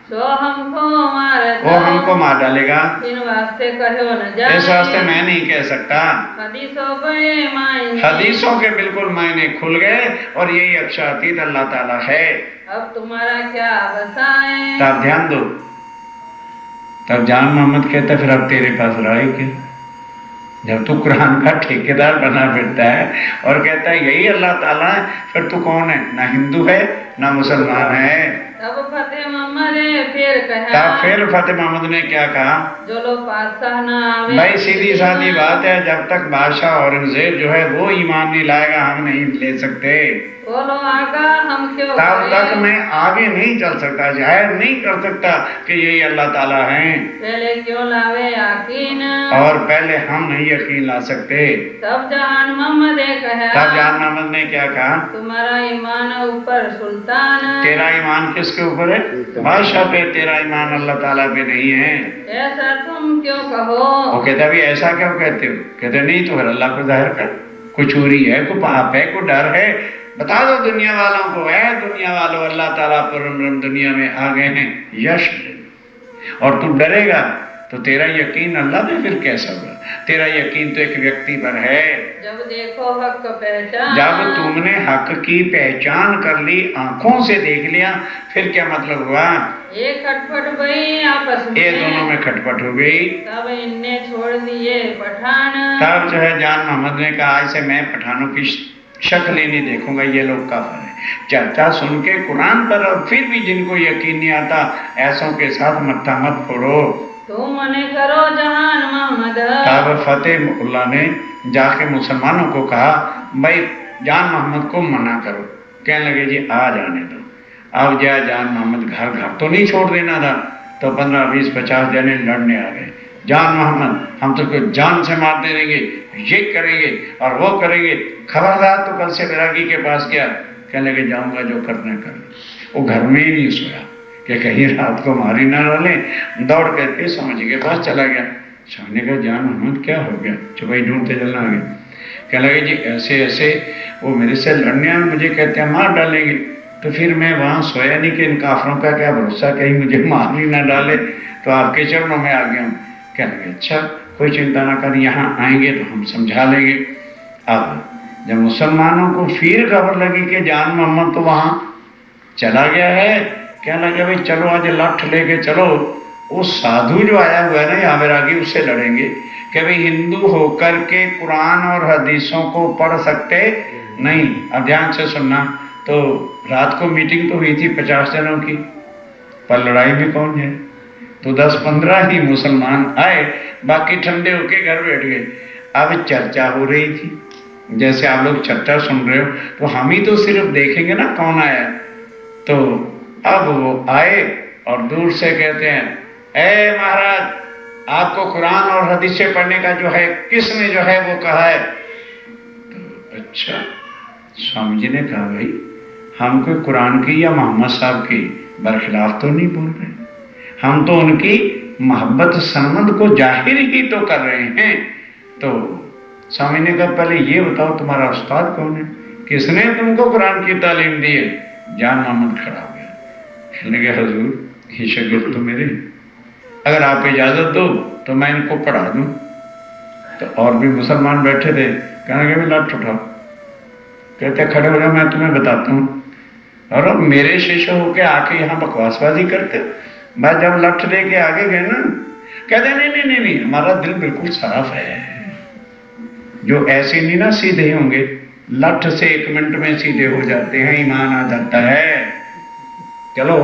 सो हमको मार वो हमको मार डालेगा, इन वास्ते कहो न जाए, इस वास्ते मैं नहीं कह सकता। हदीसों के मायने, हदीसों के बिल्कुल मायने खुल गए और यही अक्षरातीत अल्लाह ताला है। अब तुम्हारा क्या बसाए, तब ध्यान दो, तब जान मोहम्मद कहता, फिर अब तेरे पास राय क्या, जब तू कुरान का ठेकेदार बना फिरता है और कहता है यही अल्लाह ताला है, फिर तू कौन है, ना हिंदू है ना मुसलमान है। तब फतेह मोहम्मद ने फिर कहा, तब फिर फतेह मोहम्मद ने क्या कहा, जो लोग बादशाह ना आवे, भाई सीधी सादी बात है, जब तक बादशाह औरंगजेब जो है वो ईमान नहीं लाएगा हम नहीं ले सकते, बोलो आका हम क्यों तब करें? तक मैं आगे नहीं चल सकता, जाहिर नहीं कर सकता कि यही अल्लाह ताला हैं, पहले क्यों लावे यकीन, और पहले हम नहीं यकीन ला सकते। तब जान मोहम्मद ने कहा, तब जान मोहम्मद ने क्या कहा, तुम्हारा ईमान ऊपर सुल्तान, तेरा ईमान किसके ऊपर है, बादशाह पे, तेरा ईमान अल्लाह ताला पे नहीं है। ऐसा तुम क्यों कहो? वो कहता भी ऐसा क्यों कहते हो, कहते नहीं तो फिर अल्लाह को जाहिर कर, कुछ चोरी है, कोई पाप है, कोई डर है, बता दो दुनिया वालों को, है दुनिया वालों अल्लाह ताला पर दुनिया में आ गए हैं यश, और तू डरेगा तो तेरा यकीन अल्लाह पे फिर कैसा हुआ? तेरा यकीन तो एक व्यक्ति पर है। जब देखो हक पहचान, जब तुमने हक की पहचान कर ली, आंखों से देख लिया, फिर क्या मतलब हुआ? ये खटपट गई आपस में, ये दोनों में खटपट हो गई। तब इनने छोड़ दिए पठान। तब जो है जान मोहम्मद ने कहा, ऐसे मैं पठानों की शक्ल ही नहीं देखूंगा, ये लोग काफिर है। चर्चा सुन के कुरान पर, और फिर भी जिनको यकीन नहीं आता, ऐसों के साथ मत्था मत फोड़ो। तुम मने करो जहान मोहम्मद। तब फतेहुल्लाह ने जाके मुसलमानों को कहा, भाई जान मोहम्मद को मना करो। कहने लगे जी आ जाने दो। अब जान मोहम्मद घर तो नहीं छोड़ देना था, तो 15, 20, 50 जने लड़ने आ गए। जान मोहम्मद हम तो जान से मार दे देंगे, ये करेंगे और वो करेंगे, खबरदार तो कल से बैरागी के पास गया। कहने लगे जाऊंगा, जो करना कर। वो घर में ही नहीं सोया कि कहीं रात को मारी ना डाले। दौड़ करके समझ के पास चला गया। समझने का जान मोहम्मद क्या हो गया? चुपाई ढूंढते चलना आ गया। कहने लगे जी ऐसे ऐसे वो मेरे से लड़ने आए, मुझे कहते हैं मार डालेंगे। तो फिर मैं वहाँ सोया नहीं कि इन काफरों का क्या भरोसा, कहीं मुझे मार ही ना डाले, तो आपके चरणों में आ गया हूँ। कहने लगे अच्छा कोई चिंता ना कर, यहाँ आएंगे तो हम समझा लेंगे। अब जब मुसलमानों को फिर खबर लगी कि जान मोहम्मद तो वहाँ चला गया है, कहने लगे भाई चलो आज लठ लेके चलो। वो साधु जो आया हुआ है ना यहाँ बैरागी, उससे लड़ेंगे कि भाई हिंदू होकर के कुरान और हदीसों को पढ़ सकते नहीं। अब ध्यान से सुनना, तो रात को मीटिंग तो हुई थी 50 जनों की, पर लड़ाई में कौन है? तो 10-15 ही मुसलमान आए, बाकी ठंडे होके घर बैठ गए। अब चर्चा हो रही थी, जैसे आप लोग चर्चा सुन रहे हो, तो हम ही तो सिर्फ देखेंगे ना कौन आया। तो अब वो आए और दूर से कहते हैं, ए महाराज आपको कुरान और हदीसें पढ़ने का जो है किसने जो है वो कहा है? तो अच्छा, स्वामी जी ने कहा भाई हम कोई कुरान की या मोहम्मद साहब की बरखिलाफ तो नहीं बोल रहे, हम तो उनकी मोहब्बत सनमद को जाहिर ही तो कर रहे हैं। तो स्वामी ने कहा पहले ये बताओ तुम्हारा उस्ताद कौन है, किसने तुमको कुरान की तालीम दी है? जान मोहम्मद खड़ा हो गया। कहने लगे हजूर ये शागिर्द तो मेरे, अगर आप इजाजत दो तो मैं इनको पढ़ा दूं। तो और भी मुसलमान बैठे थे, कहने लगे लठ उठाओ। कहते खड़े हो जाओ मैं तुम्हें बताता हूँ। और अब मेरे शिष्य होके आके यहाँ बकवासबाजी करते। मैं जब लठ लेके आगे गए ना, कहते नहीं हमारा दिल बिल्कुल साफ है, जो ऐसे नहीं ना सीधे होंगे, लठ से 1 मिनट में सीधे हो जाते हैं, ईमान आ जाता है। चलो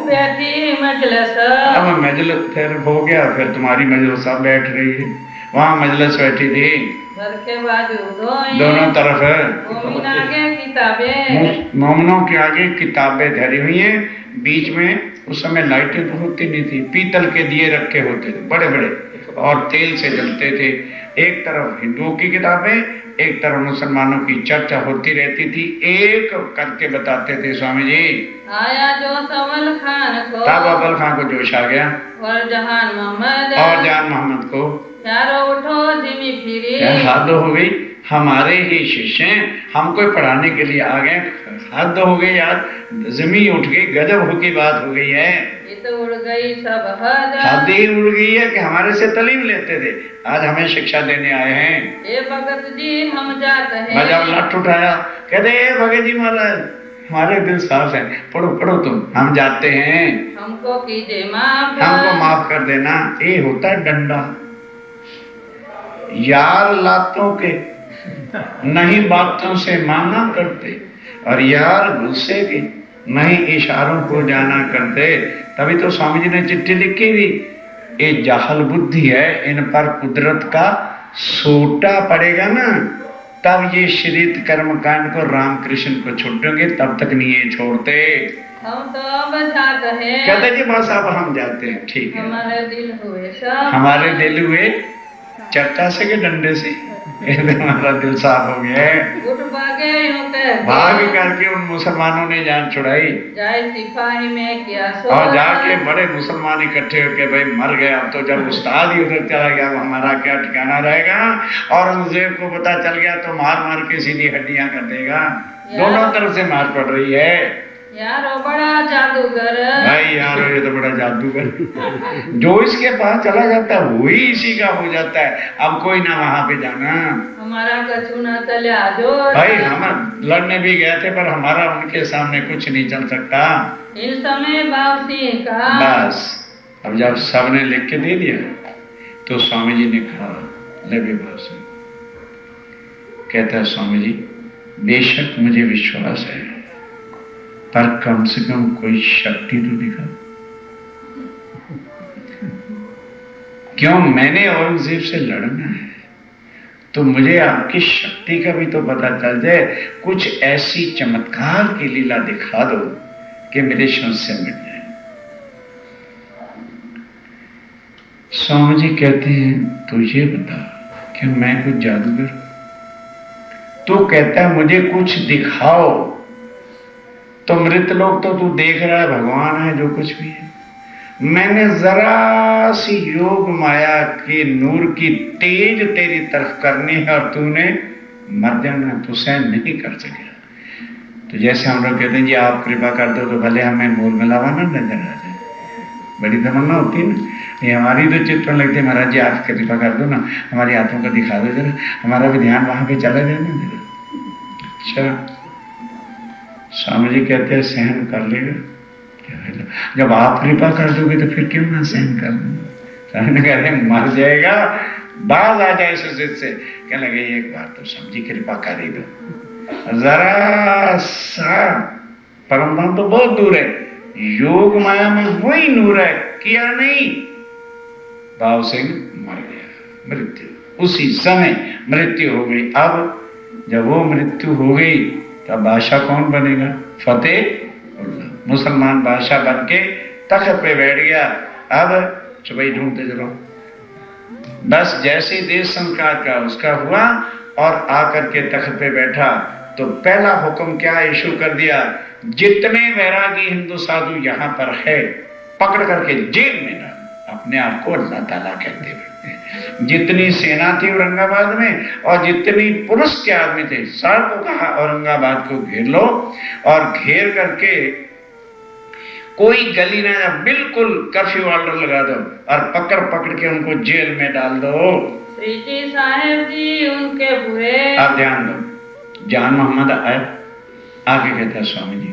बैठी मजलिस, अब मजलिस फिर हो गया, फिर तुम्हारी मजलिस सब बैठ रही है। वहां मजलिस बैठी थी, घर के बाजू दोनों तरफ मोमिनों के आगे किताबें धरी हुई हैं। बीच में उस समय लाइटें तो होती नहीं थी, पीतल के दिए रखे होते थे बड़े बड़े और तेल से जलते थे। एक तरफ हिंदुओं की किताबें, एक तरफ मुसलमानों की चर्चा होती रहती थी। एक करके बताते थे स्वामी जी। आया जो अव्वल खान को, तब अव्वल खान को जोश आ गया, और जान मोहम्मद को यारो उठो जिमी फिरी। क्या हद हो गई, हमारे ही शिष्य हैं, हमको पढ़ाने के लिए आ गए। हद हो गई यार, जमीन उठ गई, गजब हो की बात हो गई है। ये तो उड़ गई सब हद, हद ही उड़ गई है कि हमारे से तालीम लेते थे, आज हमें शिक्षा देने आए हैं। ये भगत जी हम जाते हैं। मैं जब लठ उठाया, कहते भगत जी महाराज हमारे दिल साफ है, पढ़ो पढ़ो तुम, हम जाते हैं, हमको कीजिए माफ, हमको माफ कर देना। ये होता है डंडा। यार लातों के नहीं बातों से माना करते, और यार गुस्से के नहीं इशारों को जाना करते। तभी तो स्वामी जी ने चिट्ठी लिखी थी, ये जाहल बुद्धि है, इन पर कुदरत का सोटा पड़ेगा ना, तब ये श्रीत कर्म कांड को रामकृष्ण को छोड़ेंगे, तब तक नहीं ये छोड़ते। हम तो अब जाते हैं, कहते जी बस अब हम जाते हैं, ठीक है। हमारे दिल हुए सब, हमारे दिल हुए चर्चा से के डंडे से हमारा दिल साफ हो गया है। उठ भागे भाग करके उन मुसलमानों ने जान छुड़ाई। जाए सिपाही में क्या सो, और जाके बड़े मुसलमान इकट्ठे होके भाई मर गया, अब तो जब उस्ताद ही उधर चला गया, अब हमारा क्या ठिकाना रहेगा। औरंगजेब को पता चल गया तो मार मार के सीधी हड्डियां कर देगा। दोनों तरफ से मार पड़ रही है। यारो बड़ा जादूगर। भाई यार ये तो बड़ा जादूगर। जो इसके पास चला जाता है वही इसी का हो जाता है। अब कोई ना वहां पे जाना। हमारा कछु ना चले जो। भाई हम लड़ने भी गए थे पर हमारा उनके सामने कुछ नहीं चल सकता। इस समय बाव सिंह का। बस अब जब सबने लिख के दे दिया तो स्वामी जी ने कहा, ले बाव सिंह। कहता है स्वामी जी बेशक मुझे विश्वास है पर कम से कम कोई शक्ति तो दिखा। क्यों, मैंने औरंगजेब से लड़ना है तो मुझे आपकी शक्ति का भी तो पता चल जाए। कुछ ऐसी चमत्कार की लीला दिखा दो कि मेरे संशय मिट जाए। स्वामी जी कहते हैं तो ये बता कि मैं कुछ जादूगर? तो कहता है मुझे कुछ दिखाओ। तो मृत लोग तो तू देख रहा है भगवान है जो कुछ भी है। मैंने जरा सी योग माया के नूर की तेज तेरी तरफ करनी है और तूने मर जाना, तू सहन नहीं कर सकेगा। तो जैसे हम लोग कहते हैं जी आप कृपा कर दो तो भले हमें मोल मिलावा ना नजर आ जाए, बड़ी तमन्ना होती है ना। ये हमारी तो चित्र लगती है महाराज जी आप कृपा कर दो ना, हमारी आंखों को दिखा दो जरा, हमारा भी ध्यान वहां पे चला जाए ना जरा। अच्छा स्वामी जी कहते हैं सहन कर लेगा। जब आप कृपा कर दोगे तो फिर क्यों ना सहन कर लूंगा। स्वामी कहते हैं मर जाएगा, बाज आ जाए सुजित से, कहने लगे एक बार तो समझी कृपा कर ही दो जरा सा। परम तो बहुत दूर है, योग माया में वही नूर है, किया नहीं। बाव सिंह मर गया, मृत्यु उसी समय मृत्यु हो गई। अब जब वो मृत्यु हो गई तब बादशाह कौन बनेगा? फतेहुल्लाह मुसलमान बादशाह बन के तख्त पे बैठ गया। अब चुपई ढूंढते चलो। बस जैसे देश संस्कार का उसका हुआ और आकर के तख्त पे बैठा तो पहला हुक्म क्या इशू कर दिया, जितने वैरागी हिंदू साधु यहाँ पर है पकड़ करके जेल में डाल। अपने आप को अल्लाह ताला कहते हैं। जितनी सेना थी औरंगाबाद में और जितनी पुलिस के आदमी थे सबको कहा औरंगाबाद को घेर लो और घेर करके कोई गली ना, बिल्कुल कर्फ्यू ऑर्डर लगा दो और पकड़ पकड़ के उनको जेल में डाल दो। श्री जी साहेब जी उनके बुरे। आप ध्यान दो, जान मोहम्मद आए आगे कहता है स्वामी जी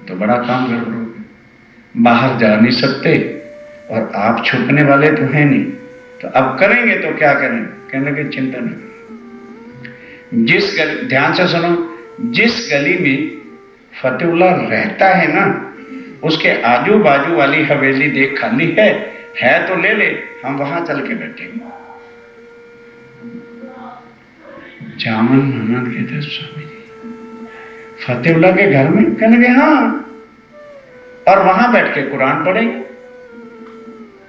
तो बड़ा काम गड़बड़ हो गया, बाहर जा नहीं सकते और आप छुपने वाले तो हैं नहीं, तो अब करेंगे तो क्या करें? कहने लगे चिंता नहीं करो। जिस गली, ध्यान से सुनो, जिस गली में फतेहुल्लाह रहता है ना उसके आजू बाजू वाली हवेली देख खाली है तो ले ले, हम वहां चल के बैठेंगे। जामन मोहम्मद कहते स्वामी जी फतेहुल्लाह के घर में? कहने लगे हाँ, और वहां बैठ के कुरान पढ़ेंगे,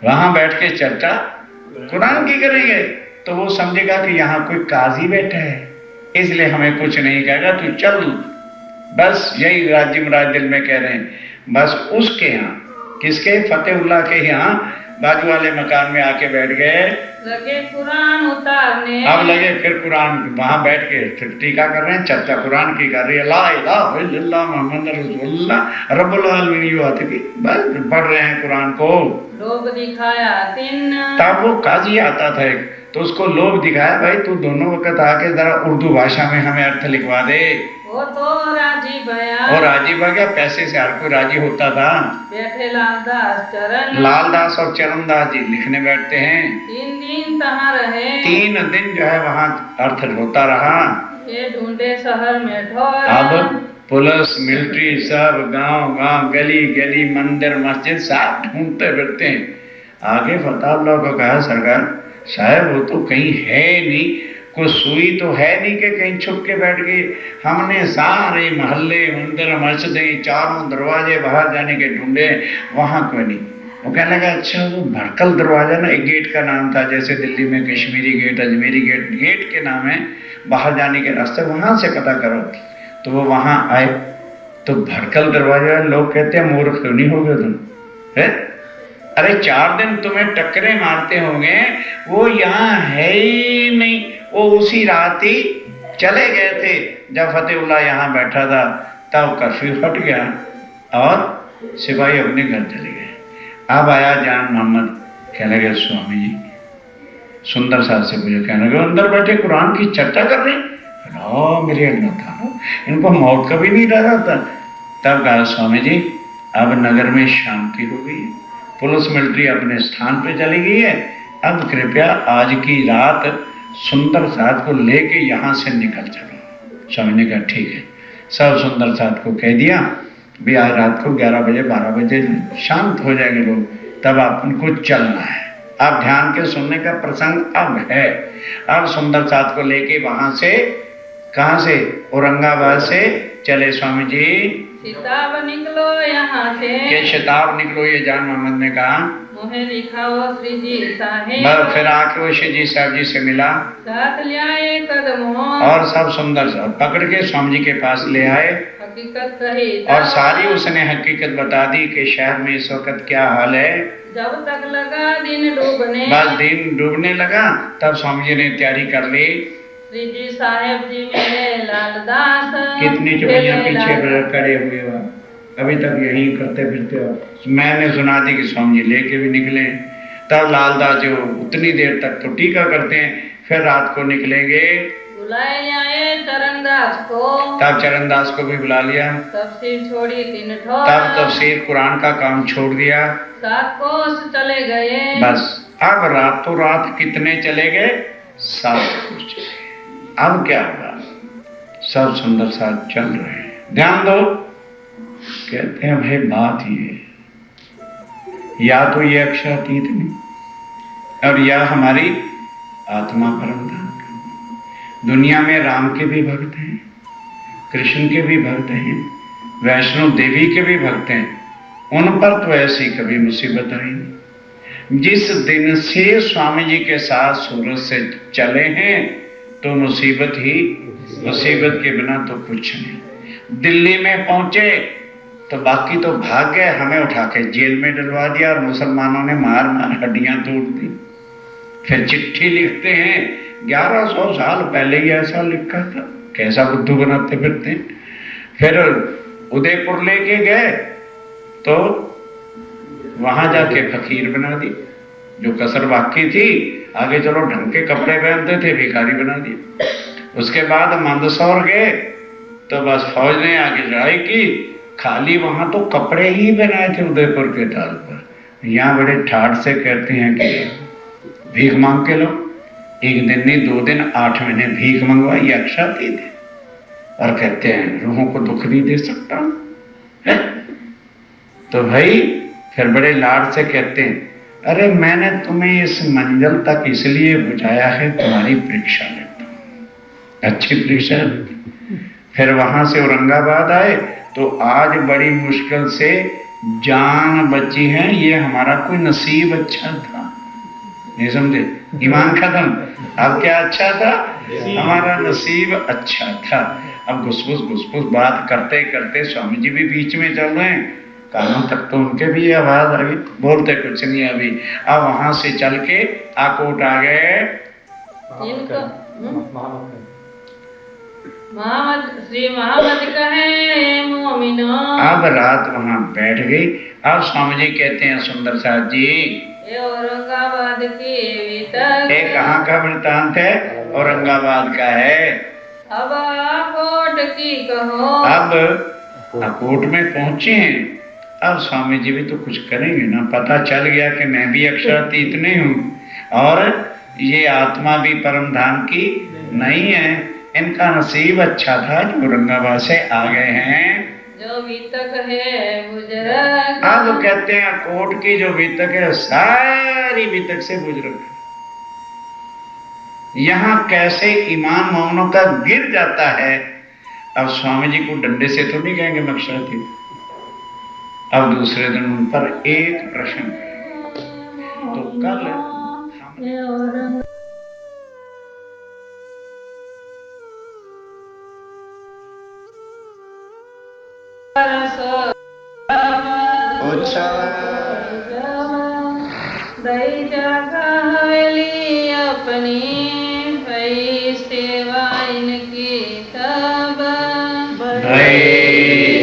वहां बैठ के चर्चा कुरान की करेंगे। तो वो समझेगा कि यहाँ कोई काजी बैठा है इसलिए हमें कुछ नहीं कहेगा, तू चल। बस यही राज्य महाराज दिल में कह रहे हैं। बस उसके यहाँ, किसके? फतेहुल्लाह के यहाँ बाजू वाले मकान में आके बैठ गए, लगे कुरान उतारने। अब लगे फिर कुरान वहां बैठ के टीका कर रहे हैं, चर्चा कुरान की कर रही है। ला इलाहा इल्लल्लाह मुहम्मद रसूलुल्लाह रब्बुल आलमीन आती थी, बस पढ़ रहे हैं कुरान को। लोभ दिखाया तीन। तब वो काजी आता था एक, तो उसको लोभ दिखाया, भाई तू दोनों वक्त आके जरा उर्दू भाषा में हमें अर्थ लिखवा दे। वो तो राजी भया। और राजी भा गया, पैसे से हर कोई राजी होता था। बैठे लालदास चरण। लालदास और चरणदास जी लिखने बैठते हैं। 3 दिन तहाँ रहे। 3 दिन जो है वहां अर्थ होता रहा। ये ढूंढे शहर में ढोर। अब पुलिस मिलिट्री सब गांव गांव गली गली मंदिर मस्जिद सब ढूंढते फिरते हैं। आगे फतेहुल्लाह को कहा सरकार साहब वो तो कहीं है नहीं, कोई सुई तो है नहीं कि कहीं छुप के बैठ गई। हमने सारे मोहल्ले मंदिर मस्जिदें चारों दरवाजे बाहर जाने के ढूंढे, वहां कोई नहीं। वो कहने लगा अच्छा वो भड़कल दरवाजा ना, एक गेट का नाम था, जैसे दिल्ली में Kashmiri gate Ajmeri gate, gate के नाम है बाहर जाने के रास्ते, वहां से पता करो। तो वो वहां आए तो भड़कल दरवाजा, लोग कहते हैं मूर्ख तो नहीं हो गए तुम है? अरे 4 दिन तुम्हें टक्करे मारते होंगे, वो यहाँ है ही नहीं। वो उसी रात ही चले गए थे जब फतेहुल्लाह यहाँ बैठा था, तब कर्फ्यू हट गया और सिपाही अपने घर चले गए। अब आया जान मोहम्मद, कहने लगे स्वामी जी, सुंदर साहब से पूछा, कहने लगे अंदर बैठे कुरान की चर्चा कर रहे हैं। मेरे अल्लाह था, इनको मौत कभी नहीं डरा था। तब कहा स्वामी जी अब नगर में शांति हो गई है, पुलिस मिलिट्री अपने स्थान पे चली गई है, अब कृपया आज की रात सुंदर साथ को लेके यहाँ से निकल चलो। स्वामी ने कहा ठीक है। सब सुंदर साथ को कह दिया भी आज रात को 11 बजे 12 बजे शांत हो जाएंगे लोग, तब आपको चलना है। अब ध्यान के सुनने का प्रसंग अब है। अब सुंदर साथ को लेके वहां से, कहां से, औरंगाबाद से चले स्वामी जी। शिताब निकलो यहाँ से, के शिताब निकलो, ये जान मोहम्मद ने कहा। मुहे दिखाओ श्री जी साहेब, बस फिर आके वो श्री जी साहब जी से मिला, साथ ले आए कदमों, और सब सुंदर साहब पकड़ के स्वामी जी के पास ले आए, हकीकत कही और सारी उसने हकीकत बता दी कि शहर में इस वक्त क्या हाल है। जब तक लगा दिन डूबने, बस दिन डूबने लगा, तब स्वामी जी ने तैयारी कर ली। श्री जी साहेब जी मेरे लालदास, कितनी चुड़ैया पीछे खड़े हुए हो, अभी तक यही करते फिरते हो। मैंने सुना दी कि स्वामी जी लेके भी निकले। तब लालदास जो उतनी देर तक तो टीका करते हैं, फिर रात को निकलेंगे। बुलाए लाए चरणदास को, तब चरणदास को भी बुला लिया। तफसीर छोड़ी 3 ठोर, तब तफसीर कुरान का काम छोड़ दिया। 7 कोस चले गए। बस अब रातों रात कितने चले गए? 7 कोस चले। अब क्या होगा? सब सुंदर साथ चल रहे हैं, ध्यान दो। कहते हैं भाई बात ये, या तो ये अक्षरातीत नहीं, और या हमारी आत्मा परम धाम। दुनिया में राम के भी भक्त हैं, कृष्ण के भी भक्त हैं, वैष्णो देवी के भी भक्त हैं, उन पर तो ऐसी कभी मुसीबत आई नहीं। जिस दिन से स्वामी जी के साथ सूरत से चले हैं तो मुसीबत ही मुसीबत, के बिना तो कुछ नहीं। दिल्ली में पहुंचे तो बाकी तो भाग गए, हमें उठा के जेल में डलवा दिया और मुसलमानों ने मार मार हड्डियां तोड़ दी। फिर चिट्ठी लिखते हैं, 1100 साल पहले ही ऐसा लिखा था, कैसा बुद्धू बनाते फिरते हैं। फिर उदयपुर लेके गए तो वहां जाके फकीर बना दी, जो कसर बाकी थी आगे चलो ढंग के कपड़े पहनते थे भिखारी बना दिए। उसके बाद मंदसौर गए तो बस फौज ने आगे लड़ाई की, खाली वहां तो कपड़े ही बनाए थे उदयपुर के ताल पर। यहाँ बड़े ठाठ से कहते हैं कि भीख मांग के लो, 1 दिन नहीं 2 दिन 8 महीने भीख मंगवाई, अक्षरातीत थे। और कहते हैं रूहों को दुख नहीं दे सकता है? तो भाई फिर बड़े लाड से कहते हैं, अरे मैंने तुम्हें इस मंजिल तक इसलिए बुझाया है, तुम्हारी परीक्षा लेता हूं, अच्छी परीक्षा लेता। फिर वहां से औरंगाबाद आए तो आज बड़ी मुश्किल से जान बची है, ये हमारा कोई नसीब अच्छा था, नहीं समझे? ईमान खत्म। अब क्या अच्छा था? हमारा नसीब अच्छा था। अब घुसपुस बात करते करते स्वामी जी भी बीच में चल रहे हैं, कानों तक तो उनके भी आवाज आ गई, बोलते कुछ नहीं अभी। अब वहां से चल के आकोट आ गए। श्री मोहम्मद कहे मोमिनो। अब रात वहां बैठ गई। अब स्वामी जी कहते हैं सुंदर साथ जी, औरंगाबाद की तक, कहाँ का वृतांत है? औरंगाबाद का है। अब आकोट की कहो। अब आकोट में पहुंचे हैं। अब स्वामी जी भी तो कुछ करेंगे ना, पता चल गया कि मैं भी अक्षरातीत नहीं हूं और ये आत्मा भी परम धाम की नहीं है। इनका नसीब अच्छा था जो औरंगाबाद से आ गए हैं। जो बीतक है बुजुर्ग, अब कहते हैं कोट की जो बीतक है सारी बीतक से बुजुर्ग। यहाँ कैसे ईमान मोमनों का गिर जाता है। अब स्वामी जी को डंडे से तो नहीं कहेंगे मक्षराती। अब दूसरे दिन उन पर एक प्रश्न, तो कल हम दई जगह हवेली अपनी, भई सेवा इनकी सब, भई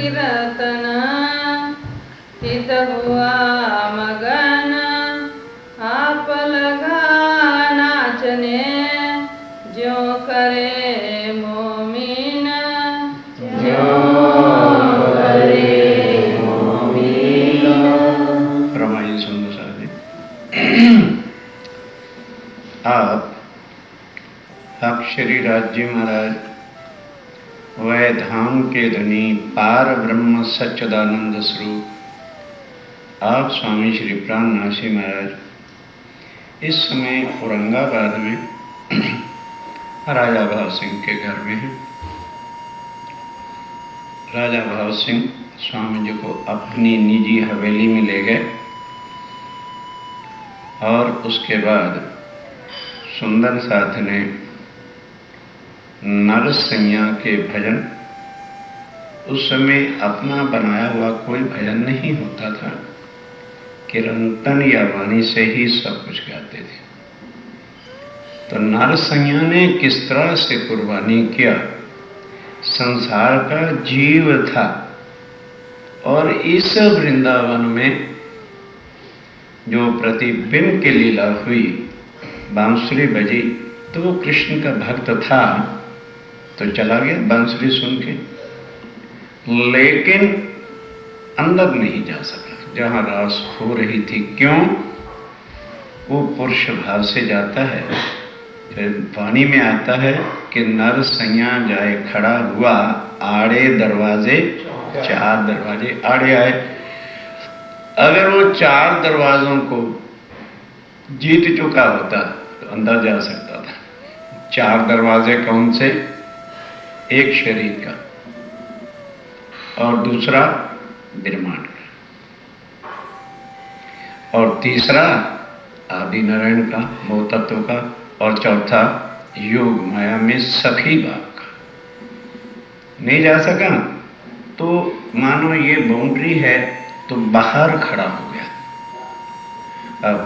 कीर्तन हित हुआ मगन आप लगा नाचने जो करे मोमिन रमाई सुंदर साहब आप श्री राज्य महाराज वह धाम के धनी पार ब्रह्म सच्चिदानंद स्वरूप आप स्वामी श्री प्राणनाशी महाराज इस समय औरंगाबाद में राजा भाव सिंह के घर में हैं। राजा भाव सिंह स्वामी जी को अपनी निजी हवेली में ले गए और उसके बाद सुंदर साथ ने नरसिंह के भजन, उस समय अपना बनाया हुआ कोई भजन नहीं होता था, कीर्तन या वाणी से ही सब कुछ गाते थे। तो नरसिंह ने किस तरह से कुर्बानी किया, संसार का जीव था और इस वृंदावन में जो प्रतिबिंब की लीला हुई, बांसुरी बजी तो वो कृष्ण का भक्त था तो चला गया बांसुरी सुन के, लेकिन अंदर नहीं जा सका जहां रास हो रही थी। क्यों? वो पुरुष भाव से जाता है। फिर वाणी में आता है कि नरसिंह जाए खड़ा हुआ आड़े दरवाजे, 4 दरवाजे आड़े आए। अगर वो 4 दरवाजों को जीत चुका होता तो अंदर जा सकता था। 4 दरवाजे कौन से? एक शरीर का और दूसरा ब्रह्मांड का और तीसरा आदि नारायण का, मोह तत्व का और चौथा योग माया में सखी बाग का। नहीं जा सका तो मानो ये बाउंड्री है तो बाहर खड़ा हो गया। अब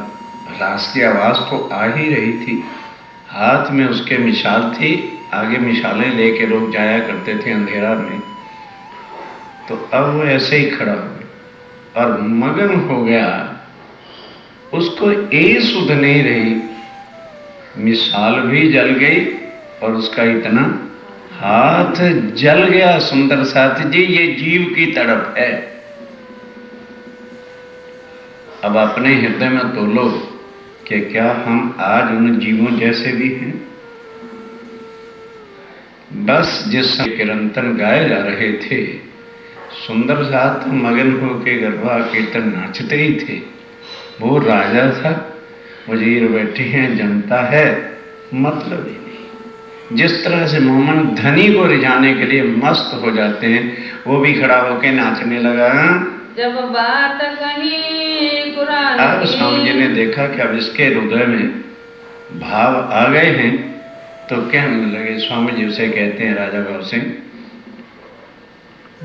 रास की आवाज तो आ ही रही थी, हाथ में उसके मिसाल थी, आगे मिसालें लेके लोग जाया करते थे अंधेरा में। तो अब वो ऐसे ही खड़ा हो गया और मगन हो गया, उसको सुध नहीं रही, मिसाल भी जल गई और उसका इतना हाथ जल गया। सुंदर साथ जी, ये जीव की तड़प है। अब अपने हृदय में तोलो कि क्या हम आज उन जीवों जैसे भी हैं? बस जिस समय कीर्तन गाए जा रहे थे, सुंदर साथ मगन होके गरबा कीर्तन नाचते ही थे। वो राजा था, वजीर बैठे हैं, जनता है, मतलब ही नहीं। जिस तरह से मोहम्मद धनी को रिझाने के लिए मस्त हो जाते हैं, वो भी खड़ा होके नाचने लगा। जब बात कही कुरान अब स्वामी जी ने देखा कि अब इसके हृदय में भाव आ गए हैं तो कहने लगे। स्वामी जी उसे कहते हैं राजा भाव सिंह,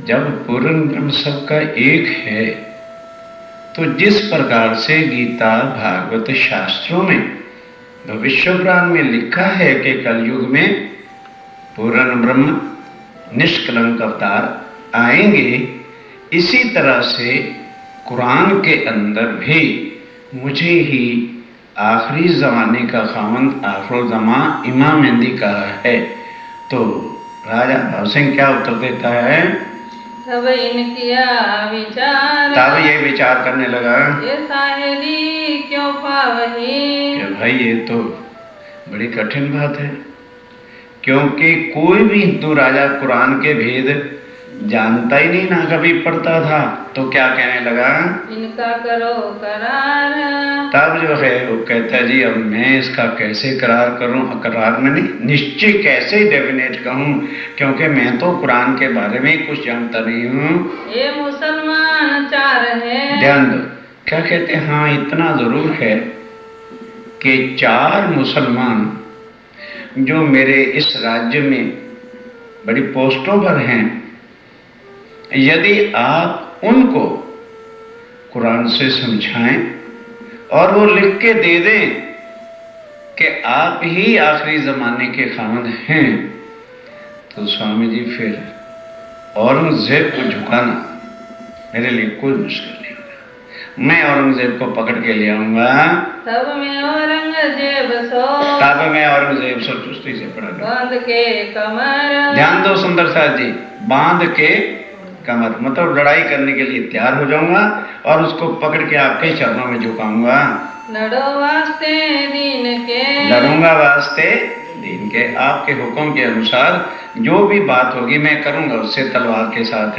जब पूर्ण ब्रह्म सबका एक है तो जिस प्रकार से गीता भागवत शास्त्रों में भविष्य पुराण में लिखा है कि कलयुग में पूर्ण ब्रह्म निष्कलंक अवतार आएंगे, इसी तरह से कुरान के अंदर भी मुझे ही आखिरी जमाने का खामंद आखिर जमा इमाम मेहंदी कहा है। तो राजा भाव सिंह क्या उत्तर देता है? तब इनकिया विचार, तब ये विचार करने लगा, ये साहेली क्यों पावही? भाई ये तो बड़ी कठिन बात है, क्योंकि कोई भी हिंदू राजा कुरान के भेद जानता ही नहीं, ना कभी पढ़ता था। तो क्या कहने लगा? इनका करो करार। तब जो है वो कहता है जी अब मैं इसका कैसे करार करूं? करार में नहीं, निश्चय कैसे डेफिनेट कहूं, क्योंकि मैं तो कुरान के बारे में कुछ जानता नहीं हूं। ये मुसलमान 4 है। ध्यान दो, क्या कहते हैं? हाँ, इतना जरूर है कि 4 मुसलमान जो मेरे इस राज्य में बड़ी पोस्टों पर हैं, यदि आप उनको कुरान से समझाएं और वो लिख के दे दें कि आप ही आखिरी जमाने के खामद हैं, तो स्वामी जी फिर औरंगजेब को झुकाना मेरे लिए कोई मुश्किल नहीं होगा। मैं औरंगजेब को पकड़ के ले आऊंगा। तब मैं औरंगजेब सो चुस्ती से पड़ा बांध के कमर। ध्यान दो सुंदर साथ जी, बांध के कमर मतलब लड़ाई करने के लिए तैयार हो जाऊंगा और उसको पकड़ के आपके चरणों में झुकाऊंगा। लड़ो वास्ते दीन के, लड़ूंगा वास्ते दीन के, आपके हुक्म के अनुसार जो भी बात होगी मैं करूंगा उससे तलवार के साथ।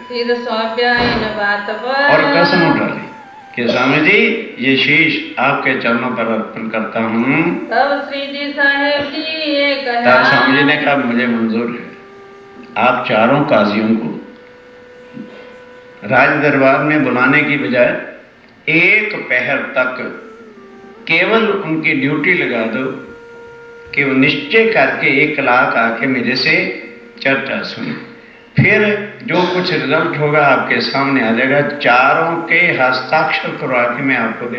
सिर सौंपया इन बात पर, और कसम उठा ली कि स्वामी जी ये शीश आपके चरणों पर अर्पण करता हूँ। तब श्री जी साहेब जी ये तब कहा, स्वामी जी ने कहा मुझे मंजूर है। आप चारों काजियों को राज दरबार में बुलाने की बजाय एक पहर तक केवल उनकी ड्यूटी लगा दो कि वो निश्चय करके 1 लाख आके मेरे से चर्चा सुने। फिर जो कुछ रिजल्ट होगा आपके सामने आ जाएगा। चारों के हस्ताक्षर करवा के मैं आपको दे